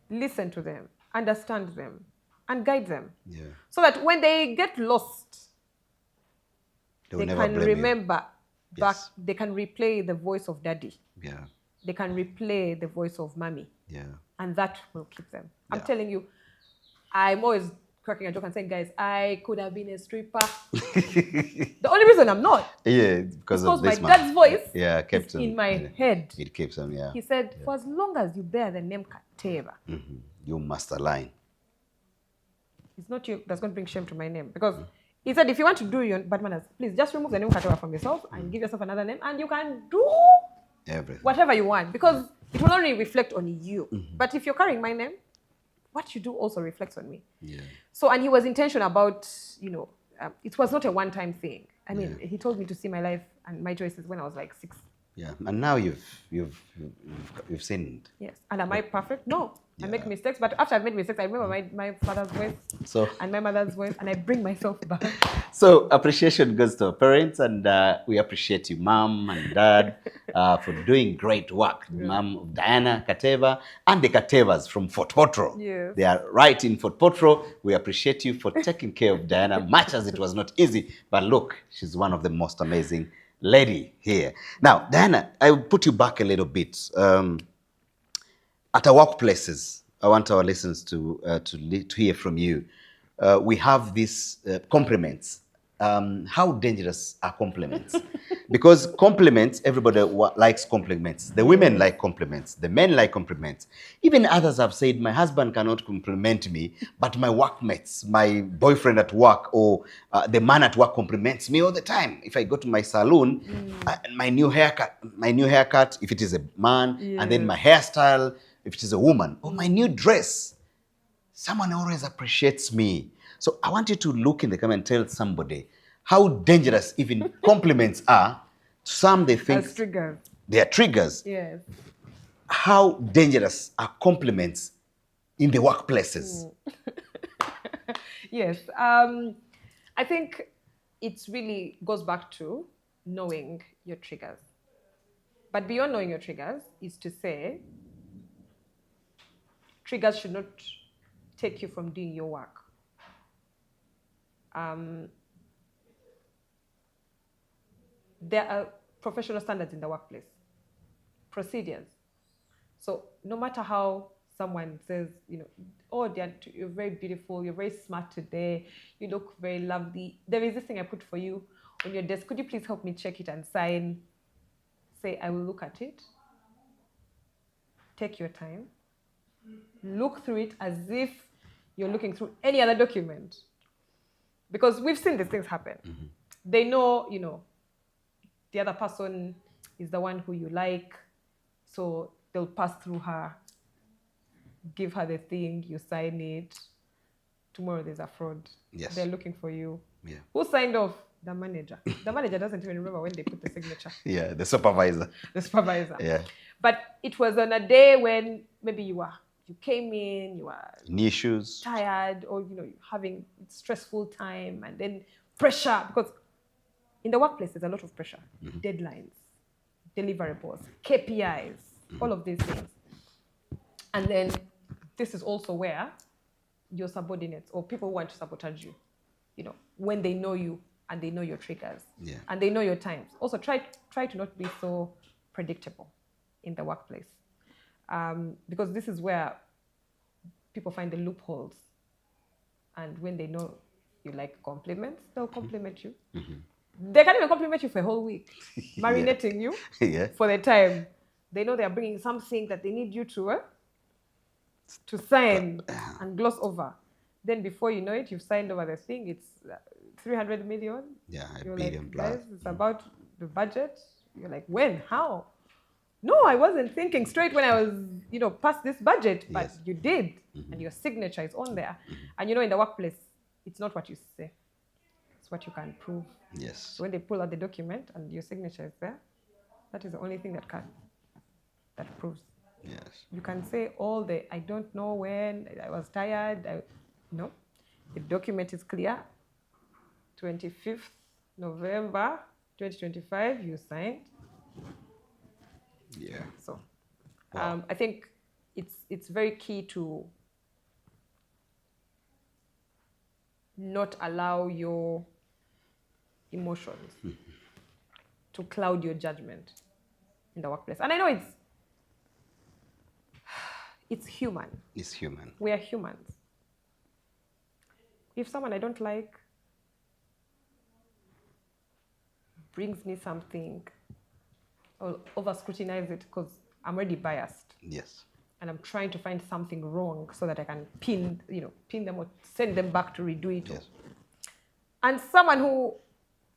listen to them, understand them, and guide them. Yeah. So that when they get lost, They will they never can blame you. remember back, Yes. they can replay the voice of daddy. Yeah. They can replay the voice of mommy. Yeah. And that will keep them. I'm Yeah. telling you, I'm always cracking a joke and saying, guys, I could have been a stripper. The only reason I'm not Yeah, because is of because my this man. dad's voice Yeah, kept is him in my head. It keeps him, yeah. He said, for as long as you bear the name Kateeba, You must align. it's not you that's going to bring shame to my name. Because he said, if you want to do your bad manners, please just remove the name Kateeba from yourself and give yourself another name, and you can do Everything. whatever you want, because it will only reflect on you. But if you're carrying my name, what you do also reflects on me. Yeah. So, and he was intentional about, it was not a one-time thing. I mean, he told me to see my life and my choices when I was like 6. Yeah. And now you've sinned. Yes. And am I perfect? No. I make Yeah. mistakes, but after I've made mistakes, I remember my father's voice So and my mother's voice, and I bring myself back. So appreciation goes to our parents, and we appreciate you, Mom and Dad, for doing great work. Mom of Diana Kateeba and the Kateebas from Fort Potro. Yes. They are right in Fort Potro. We appreciate you for taking care of Diana, much as it was not easy. But look, she's one of the most amazing lady here. Now, Diana, I will put you back a little bit. At our workplaces, I want our listeners to hear from you. We have these compliments. How dangerous are compliments? Because compliments, everybody likes compliments. The women like compliments. The men like compliments. Even others have said, my husband cannot compliment me, but my workmates, my boyfriend at work, or the man at work compliments me all the time. If I go to my salon, my new haircut, if it is a man, and then my hairstyle, if it is a woman, or my new dress, someone always appreciates me. So I want you to look in the camera and tell somebody how dangerous even compliments are. Some they think As triggers. they are triggers. Yes. How dangerous are compliments in the workplaces? Yes. I think it really goes back to knowing your triggers. But beyond knowing your triggers is to say, triggers should not take you from doing your work. There are professional standards in the workplace, procedures. So no matter how someone says, oh, you're very beautiful, you're very smart today, you look very lovely. There is this thing I put for you on your desk. Could you please help me check it and sign? Say, I will look at it. Take your time. Look through it as if you're looking through any other document. Because we've seen these things happen. They know, the other person is the one who you like, so they'll pass through her, give her the thing, you sign it. Tomorrow there's a fraud. Yes. They're looking for you. Yeah. Who signed off? The manager. The manager doesn't even remember when they put the signature. Yeah, the supervisor. The supervisor. Yeah. But it was on a day when maybe you came in, you were Knee shoes. tired, or you're having a stressful time, and then pressure, because in the workplace there's a lot of pressure. Deadlines, deliverables, KPIs, all of these things. And then this is also where your subordinates or people who want to sabotage you, when they know you and they know your triggers, and they know your times. Also try to not be so predictable in the workplace, because this is where people find the loopholes. And when they know you like compliments, they'll compliment you. They can even compliment you for a whole week, marinating you for the time. They know they are bringing something that they need you to sign and gloss over. Then before you know it, you've signed over the thing. It's 300 million. Yeah, a You're billion like, plus. guys, it's about the budget. You're like, when? How? No, I wasn't thinking straight when I was, past this budget, but Yes. you did. And your signature is on there. And in the workplace, it's not what you say, it's what you can prove. Yes. So when they pull out the document and your signature is there, that is the only thing that proves. Yes. You can say all the, I don't know when, I was tired. No, the document is clear. 25th November 2025, you signed. Yeah. So Wow. I think it's very key to not allow your emotions to cloud your judgment in the workplace. And I know it's human. It's human. We are humans. If someone I don't like brings me something, I'll over scrutinize it because I'm already biased. Yes. And I'm trying to find something wrong so that I can pin them or send them back to redo it. Yes. And someone who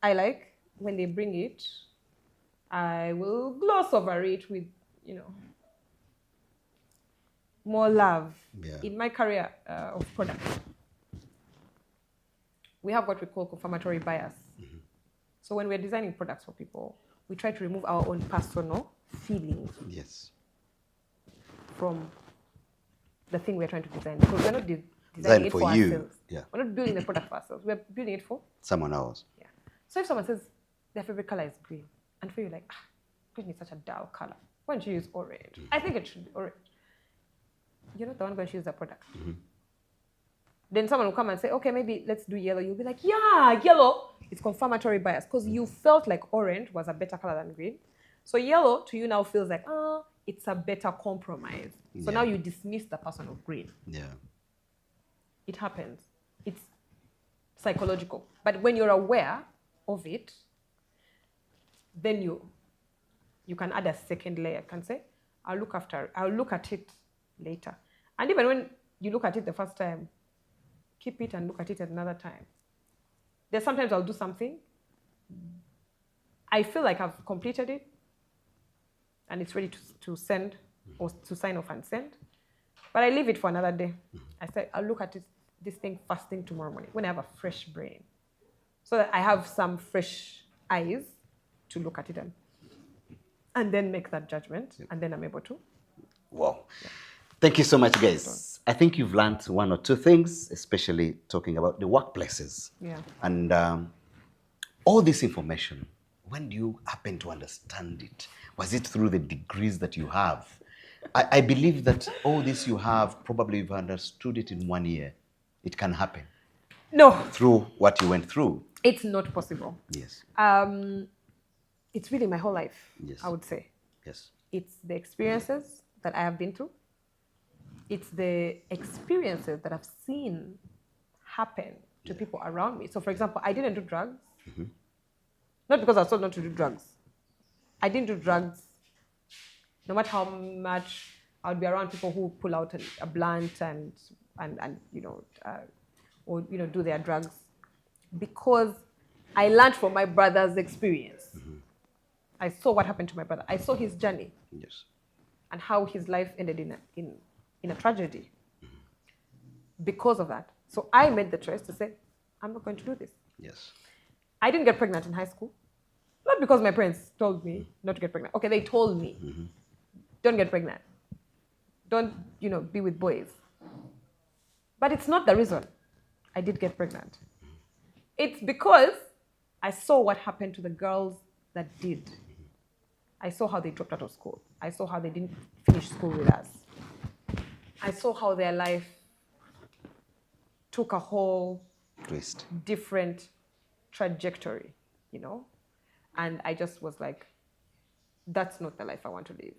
I like, when they bring it, I will gloss over it with, more love. Yeah. In my career of product, we have what we call confirmatory bias. So when we're designing products for people, we try to remove our own personal feelings Yes. from the thing we're trying to design. Because we're not designing Design it for for you. ourselves. Yeah. We're not building the product for ourselves. We're building it for Someone else. Yeah. So if someone says their favorite color is green, and for you like, green is such a dull color, why don't you use orange? I think it should be orange. You're not the one going to choose the product. Then someone will come and say, okay, maybe let's do yellow. You'll be like, yeah, yellow. It's confirmatory bias because you felt like orange was a better color than green. So yellow to you now feels like, it's a better compromise. So now you dismiss the person of green. Yeah. It happens. It's psychological. But when you're aware of it, then you can add a second layer. You can say, I'll look at it later. And even when you look at it the first time, keep it and look at it at another time. There's sometimes I'll do something, I feel like I've completed it, and it's ready to send or to sign off and send. But I leave it for another day. I say, I'll look at this thing first thing tomorrow morning when I have a fresh brain. So that I have some fresh eyes to look at it and then make that judgment, and then I'm able to. Wow. Yeah. Thank you so much, guys. I think you've learned one or two things, especially talking about the workplaces. Yeah. And all this information, when do you happen to understand it? Was it through the degrees that you have? I believe that all this you have, probably you've understood it in 1 year. It can happen. No. Through what you went through. It's not possible. Yes. It's really my whole life, Yes. I would say. Yes. It's the experiences that I have been through. It's the experiences that I've seen happen to people around me. So, for example, I didn't do drugs. Not because I was told not to do drugs. I didn't do drugs. No matter how much I would be around people who pull out a blunt and do their drugs, because I learned from my brother's experience. I saw what happened to my brother. I saw his journey. Yes. And how his life ended in a tragedy because of that. So I made the choice to say, I'm not going to do this. Yes. I didn't get pregnant in high school. Not because my parents told me not to get pregnant. Okay, they told me, don't get pregnant. Don't, be with boys. But it's not the reason I did get pregnant. It's because I saw what happened to the girls that did. I saw how they dropped out of school. I saw how they didn't finish school with us. I saw how their life took a whole Twist. different trajectory, And I just was like, that's not the life I want to live.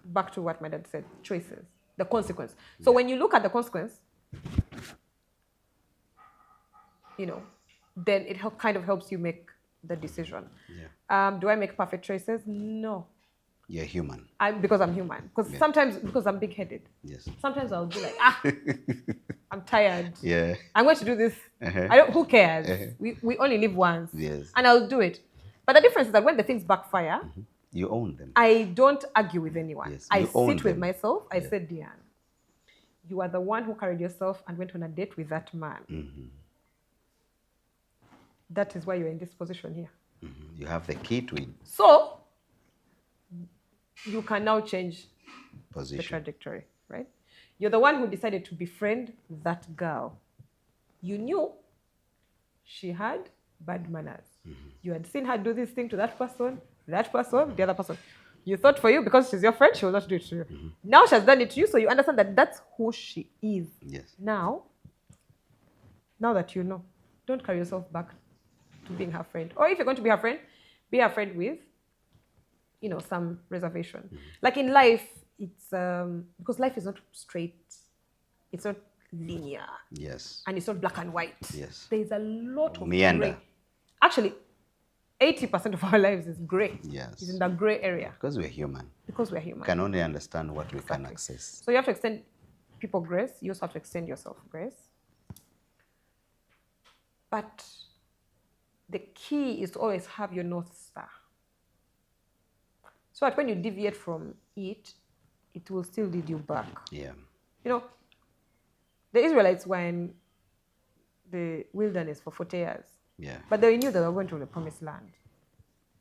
Back to what my dad said, choices, the consequence. So when you look at the consequence, then it kind of helps you make the decision. Yeah. Do I make perfect choices? No. You're human. Because I'm human. Sometimes, because I'm big-headed. Yes. Sometimes I'll be like, I'm tired. Yeah. I'm going to do this. Who cares? We only live once. Yes. And I'll do it. But the difference is that when the things backfire, You own them. I don't argue with anyone. Yes, I you own sit with them. myself. I Yeah. said, Diane, you are the one who carried yourself and went on a date with that man. Mm-hmm. That is why you're in this position here. Mm-hmm. You have the key to it. So you can now change the Position. trajectory, right? You're the one who decided to befriend that girl. You knew she had bad manners. Mm-hmm. You had seen her do this thing to that person, the other person. You thought for you, because she's your friend, she will not do it to you. Mm-hmm. Now she has done it to you, so you understand that that's who she is. Yes. Now that you know, don't carry yourself back to being her friend. Or if you're going to be her friend, be her friend with, some reservation. Mm-hmm. Like in life, it's because life is not straight, it's not linear, Yes. and it's not black and white. Yes. There's a lot of Meander. gray. Actually, 80% of our lives is gray. Yes. It's in the gray area Because we're human. because we're human. We can only understand what we can Exactly. access. So you have to extend people grace. You also have to extend yourself grace. But the key is to always have your North Star. So that when you deviate from it, it will still lead you back. Yeah. The Israelites were in the wilderness for 40 years. Yeah. But they knew they were going to the promised land.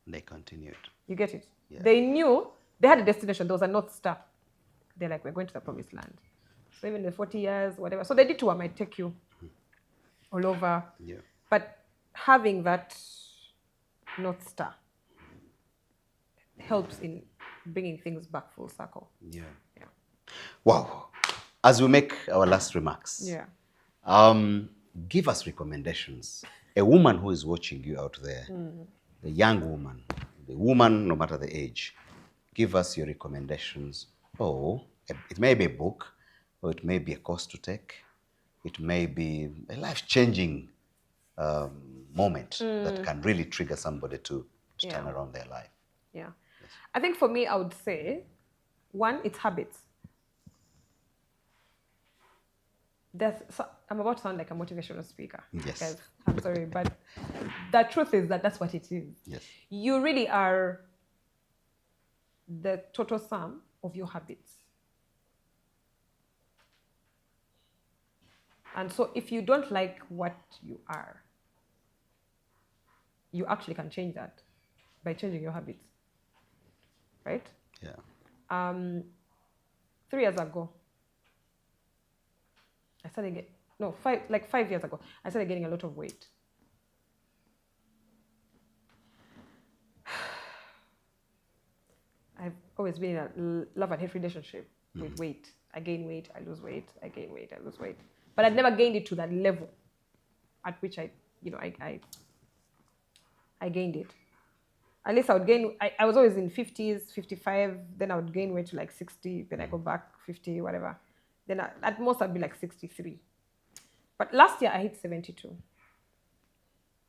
They continued. You get it? Yeah. They knew they had a destination. There was a North Star. They're like, we're going to the promised land. So even the 40 years, whatever. So they did tour might take you all over. Yeah. But having that North Star helps in bringing things back full circle. Yeah. Yeah. Wow. As we make our last remarks, Yeah. give us recommendations. A woman who is watching you out there, the young woman, the woman, no matter the age, give us your recommendations. It may be a book, or it may be a course to take. It may be a life-changing moment that can really trigger somebody to turn around their life. Yeah. I think for me, I would say, one, it's habits. I'm about to sound like a motivational speaker. Yes. Guys, I'm sorry, but the truth is that that's what it is. Yes. You really are the total sum of your habits. And so if you don't like what you are, you actually can change that by changing your habits. Right? Yeah. 3 years ago, I started 5 years ago, I started getting a lot of weight. I've always been in a love and hate relationship with weight. I gain weight, I lose weight, I gain weight, I lose weight. But I'd never gained it to that level at which I gained it. At least I would gain, I was always in 50s, 55, then I would gain weight to like 60, then I go back 50, whatever. Then at most I'd be like 63. But last year I hit 72.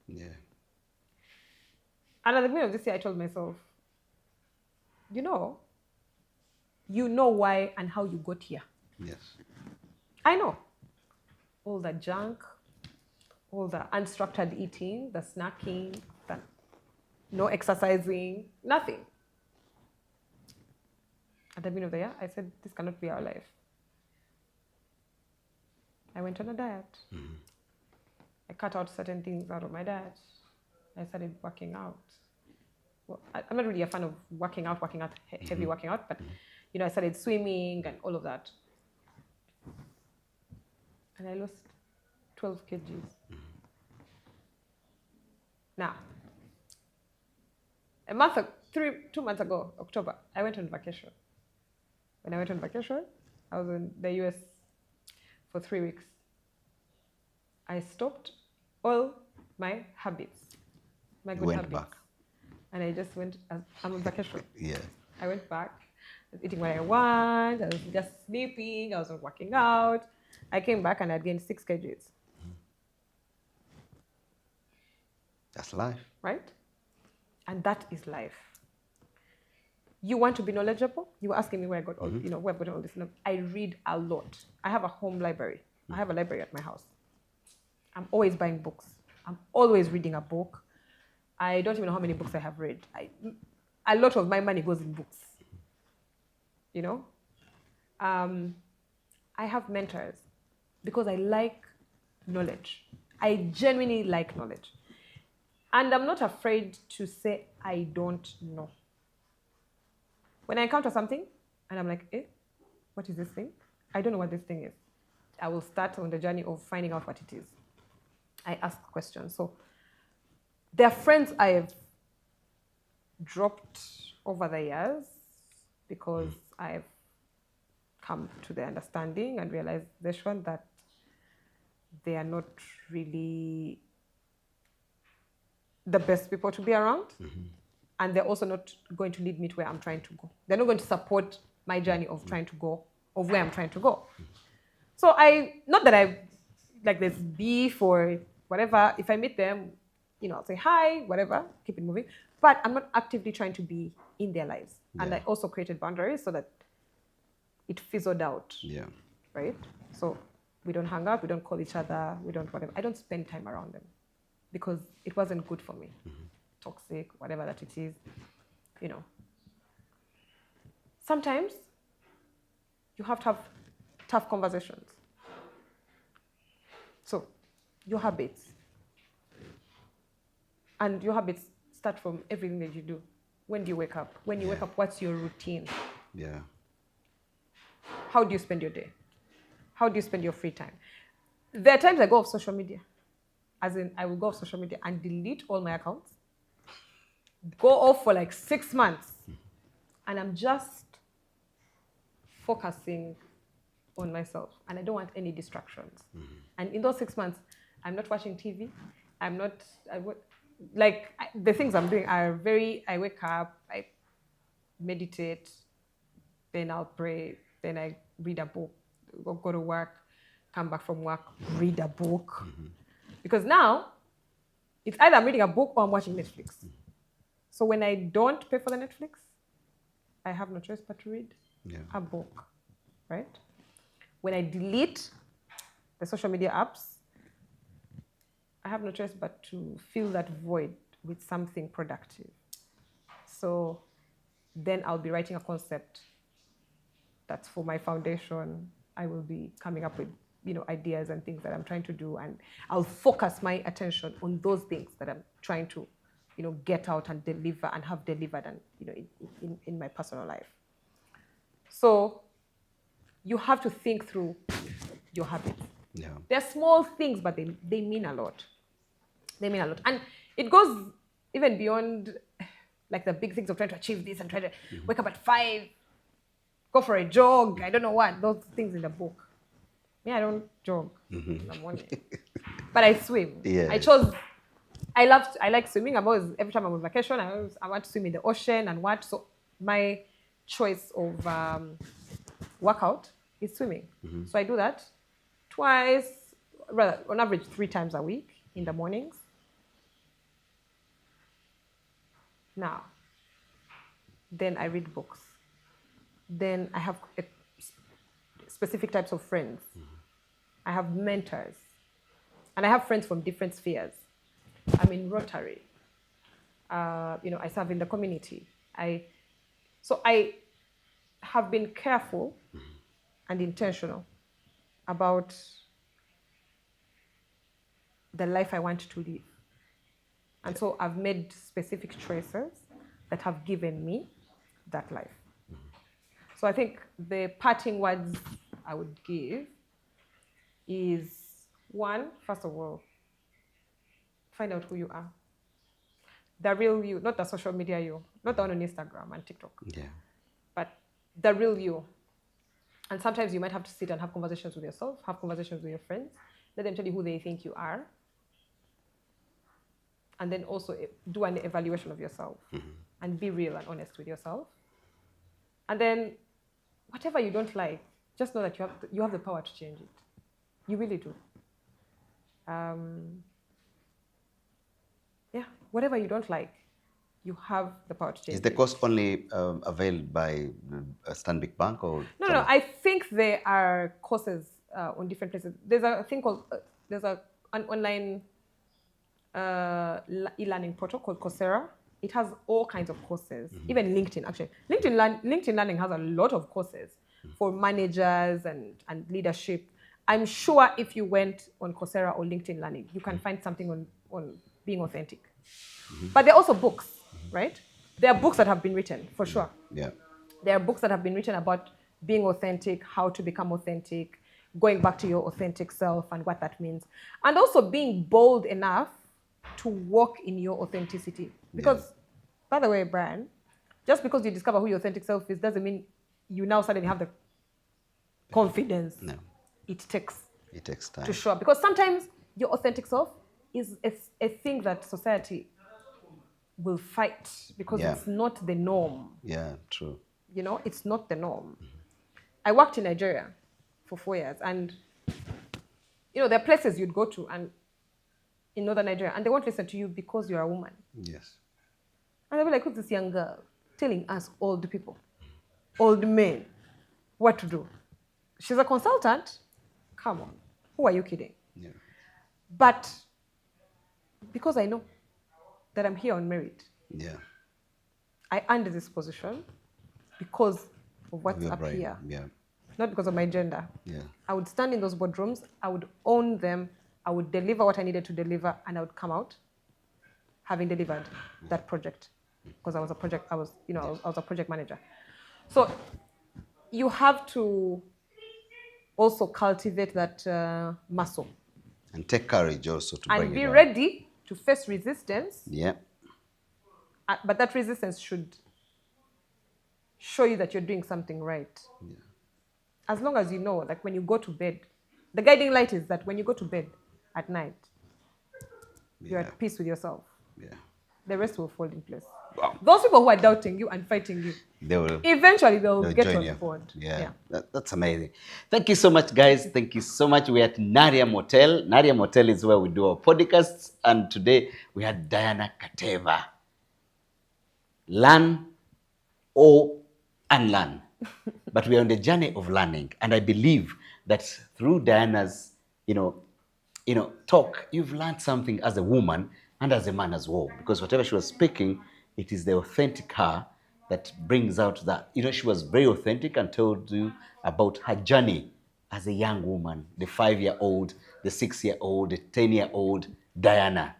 Yeah. And at the beginning of this year I told myself, you know why and how you got here. Yes. I know. All the junk, all the unstructured eating, the snacking, the no exercising, nothing. At the beginning of the year, I said, this cannot be our life. I went on a diet. Mm-hmm. I cut out certain things out of my diet. I started working out. Well, I'm not really a fan of working out, heavy working out, but I started swimming and all of that. And I lost 12 kgs. Now, 2 months ago, October, I went on vacation. When I went on vacation, I was in the US for 3 weeks. I stopped all my habits, my good habits. Back. And I just went, I'm on vacation. Yeah. I went back, I was eating what I want, I was just sleeping, I wasn't working out. I came back and I'd gained 6 kgs. That's life. Right? And that is life. You want to be knowledgeable? You were asking me where I got all, where I've gotten all this. I read a lot. I have a home library. I have a library at my house. I'm always buying books. I'm always reading a book. I don't even know how many books I have read. a lot of my money goes in books. You know, I have mentors because I like knowledge. I genuinely like knowledge. And I'm not afraid to say I don't know. When I encounter something and I'm like, what is this thing? I don't know what this thing is. I will start on the journey of finding out what it is. I ask questions. So there are friends I have dropped over the years because I've come to the understanding and realization that they are not really the best people to be around. And they're also not going to lead me to where I'm trying to go. They're not going to support my journey of trying to go, of where I'm trying to go. So not that I, like there's beef or whatever. If I meet them, I'll say hi, whatever, keep it moving. But I'm not actively trying to be in their lives. Yeah. And I also created boundaries so that it fizzled out. Yeah. Right? So we don't hang out, we don't call each other, we don't whatever. I don't spend time around them because it wasn't good for me. Toxic, whatever that it is, Sometimes you have to have tough conversations. So your habits. And your habits start from everything that you do. When do you wake up? When you wake up, what's your routine? Yeah. How do you spend your day? How do you spend your free time? There are times I go off social media. As in, I will go off social media and delete all my accounts. Go off for like 6 months. And I'm just focusing on myself. And I don't want any distractions. And in those 6 months, I'm not watching TV. The things I'm doing are I wake up, I meditate, then I'll pray, then I read a book, go to work, come back from work, read a book. Because now, it's either I'm reading a book or I'm watching Netflix. So when I don't pay for the Netflix, I have no choice but to read a book, right? When I delete the social media apps, I have no choice but to fill that void with something productive. So then I'll be writing a concept that's for my foundation. I will be coming up with, ideas and things that I'm trying to do, and I'll focus my attention on those things that I'm trying to, get out and deliver and have delivered, and in my personal life. So you have to think through your habits. Yeah. They're small things, but they mean a lot. They mean a lot. And it goes even beyond like the big things of trying to achieve this and try to wake up at 5, go for a jog, I don't know what, those things in the book. Me, I don't jog in the morning. But I swim. Yeah. I like swimming. Every time I'm on vacation, I want to swim in the ocean and what. So my choice of workout is swimming. So I do that on average 3 times a week in the mornings. Now, then I read books. Then I have specific types of friends. I have mentors. And I have friends from different spheres. I'm in Rotary. I serve in the community. So I have been careful and intentional about the life I want to live. And so I've made specific choices that have given me that life. So I think the parting words I would give is, 1, first of all, find out who you are. The real you, not the social media you, not the one on Instagram and TikTok. Yeah. But the real you. And sometimes you might have to sit and have conversations with yourself, have conversations with your friends, let them tell you who they think you are. And then also do an evaluation of yourself and be real and honest with yourself. And then whatever you don't like, just know that you have the power to change it. You really do. Whatever you don't like, you have the power to change it. Is the course only availed by Stanbic Bank or? No. I think there are courses on different places. There's a thing called, an online e-learning portal called Coursera. it has all kinds of courses, even LinkedIn, actually. LinkedIn Learning has a lot of courses for managers and leadership. I'm sure if you went on Coursera or LinkedIn Learning, you can find something on being authentic. But there are also books, right? There are books that have been written, for sure. Yeah. There are books that have been written about being authentic, how to become authentic, going back to your authentic self and what that means. And also being bold enough to walk in your authenticity. Because, by the way, Brian, just because you discover who your authentic self is doesn't mean you now suddenly have the confidence. No. It takes time to show up. Because sometimes your authentic self is a thing that society will fight because it's not the norm. Yeah, true. You know, it's not the norm. I worked in Nigeria for 4 years, and you know, there are places you'd go to and in northern Nigeria, and they won't listen to you because you're a woman. Yes. And they'll be like, who's this young girl telling us old people, old men, what to do? She's a consultant? Come on. Who are you kidding? Yeah. But because I know that I'm here on merit, I earned this position because of what's up here. Yeah. Not because of my gender. Yeah. I would stand in those boardrooms, I would own them, I would deliver what I needed to deliver, and I would come out having delivered that project. Because I was a project manager. So you have to also cultivate that muscle. And take courage also to bring it and be on. ready to face resistance. Yeah. But that resistance should show you that you're doing something right. Yeah. As long as you know, like when you go to bed, the guiding light is that when you go to bed at night, you're at peace with yourself. Yeah. The rest will fall in place. Wow. Those people who are doubting you and fighting you, eventually they'll get join on you. board. Yeah. That's amazing. Thank you so much, guys. Thank you so much. We're at Naria Motel. Naria Motel is where we do our podcasts. And today we had Diana Kateeba. Learn or unlearn. But we are on the journey of learning. And I believe that through Diana's, talk, you've learned something as a woman and as a man as well. Because whatever she was speaking, it is the authentic her that brings out that. She was very authentic and told you about her journey as a young woman, the 5-year-old, the 6-year-old, the 10-year-old Diana.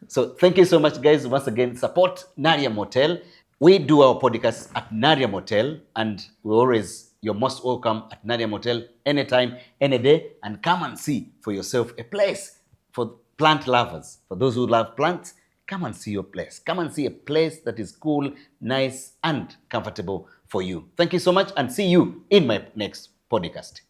So thank you so much, guys. Once again, support Naria Motel. We do our podcast at Naria Motel, and you're most welcome at Naria Motel anytime, any day, and come and see for yourself a place for plant lovers. For those who love plants, come and see your place. Come and see a place that is cool, nice, and comfortable for you. Thank you so much, and see you in my next podcast.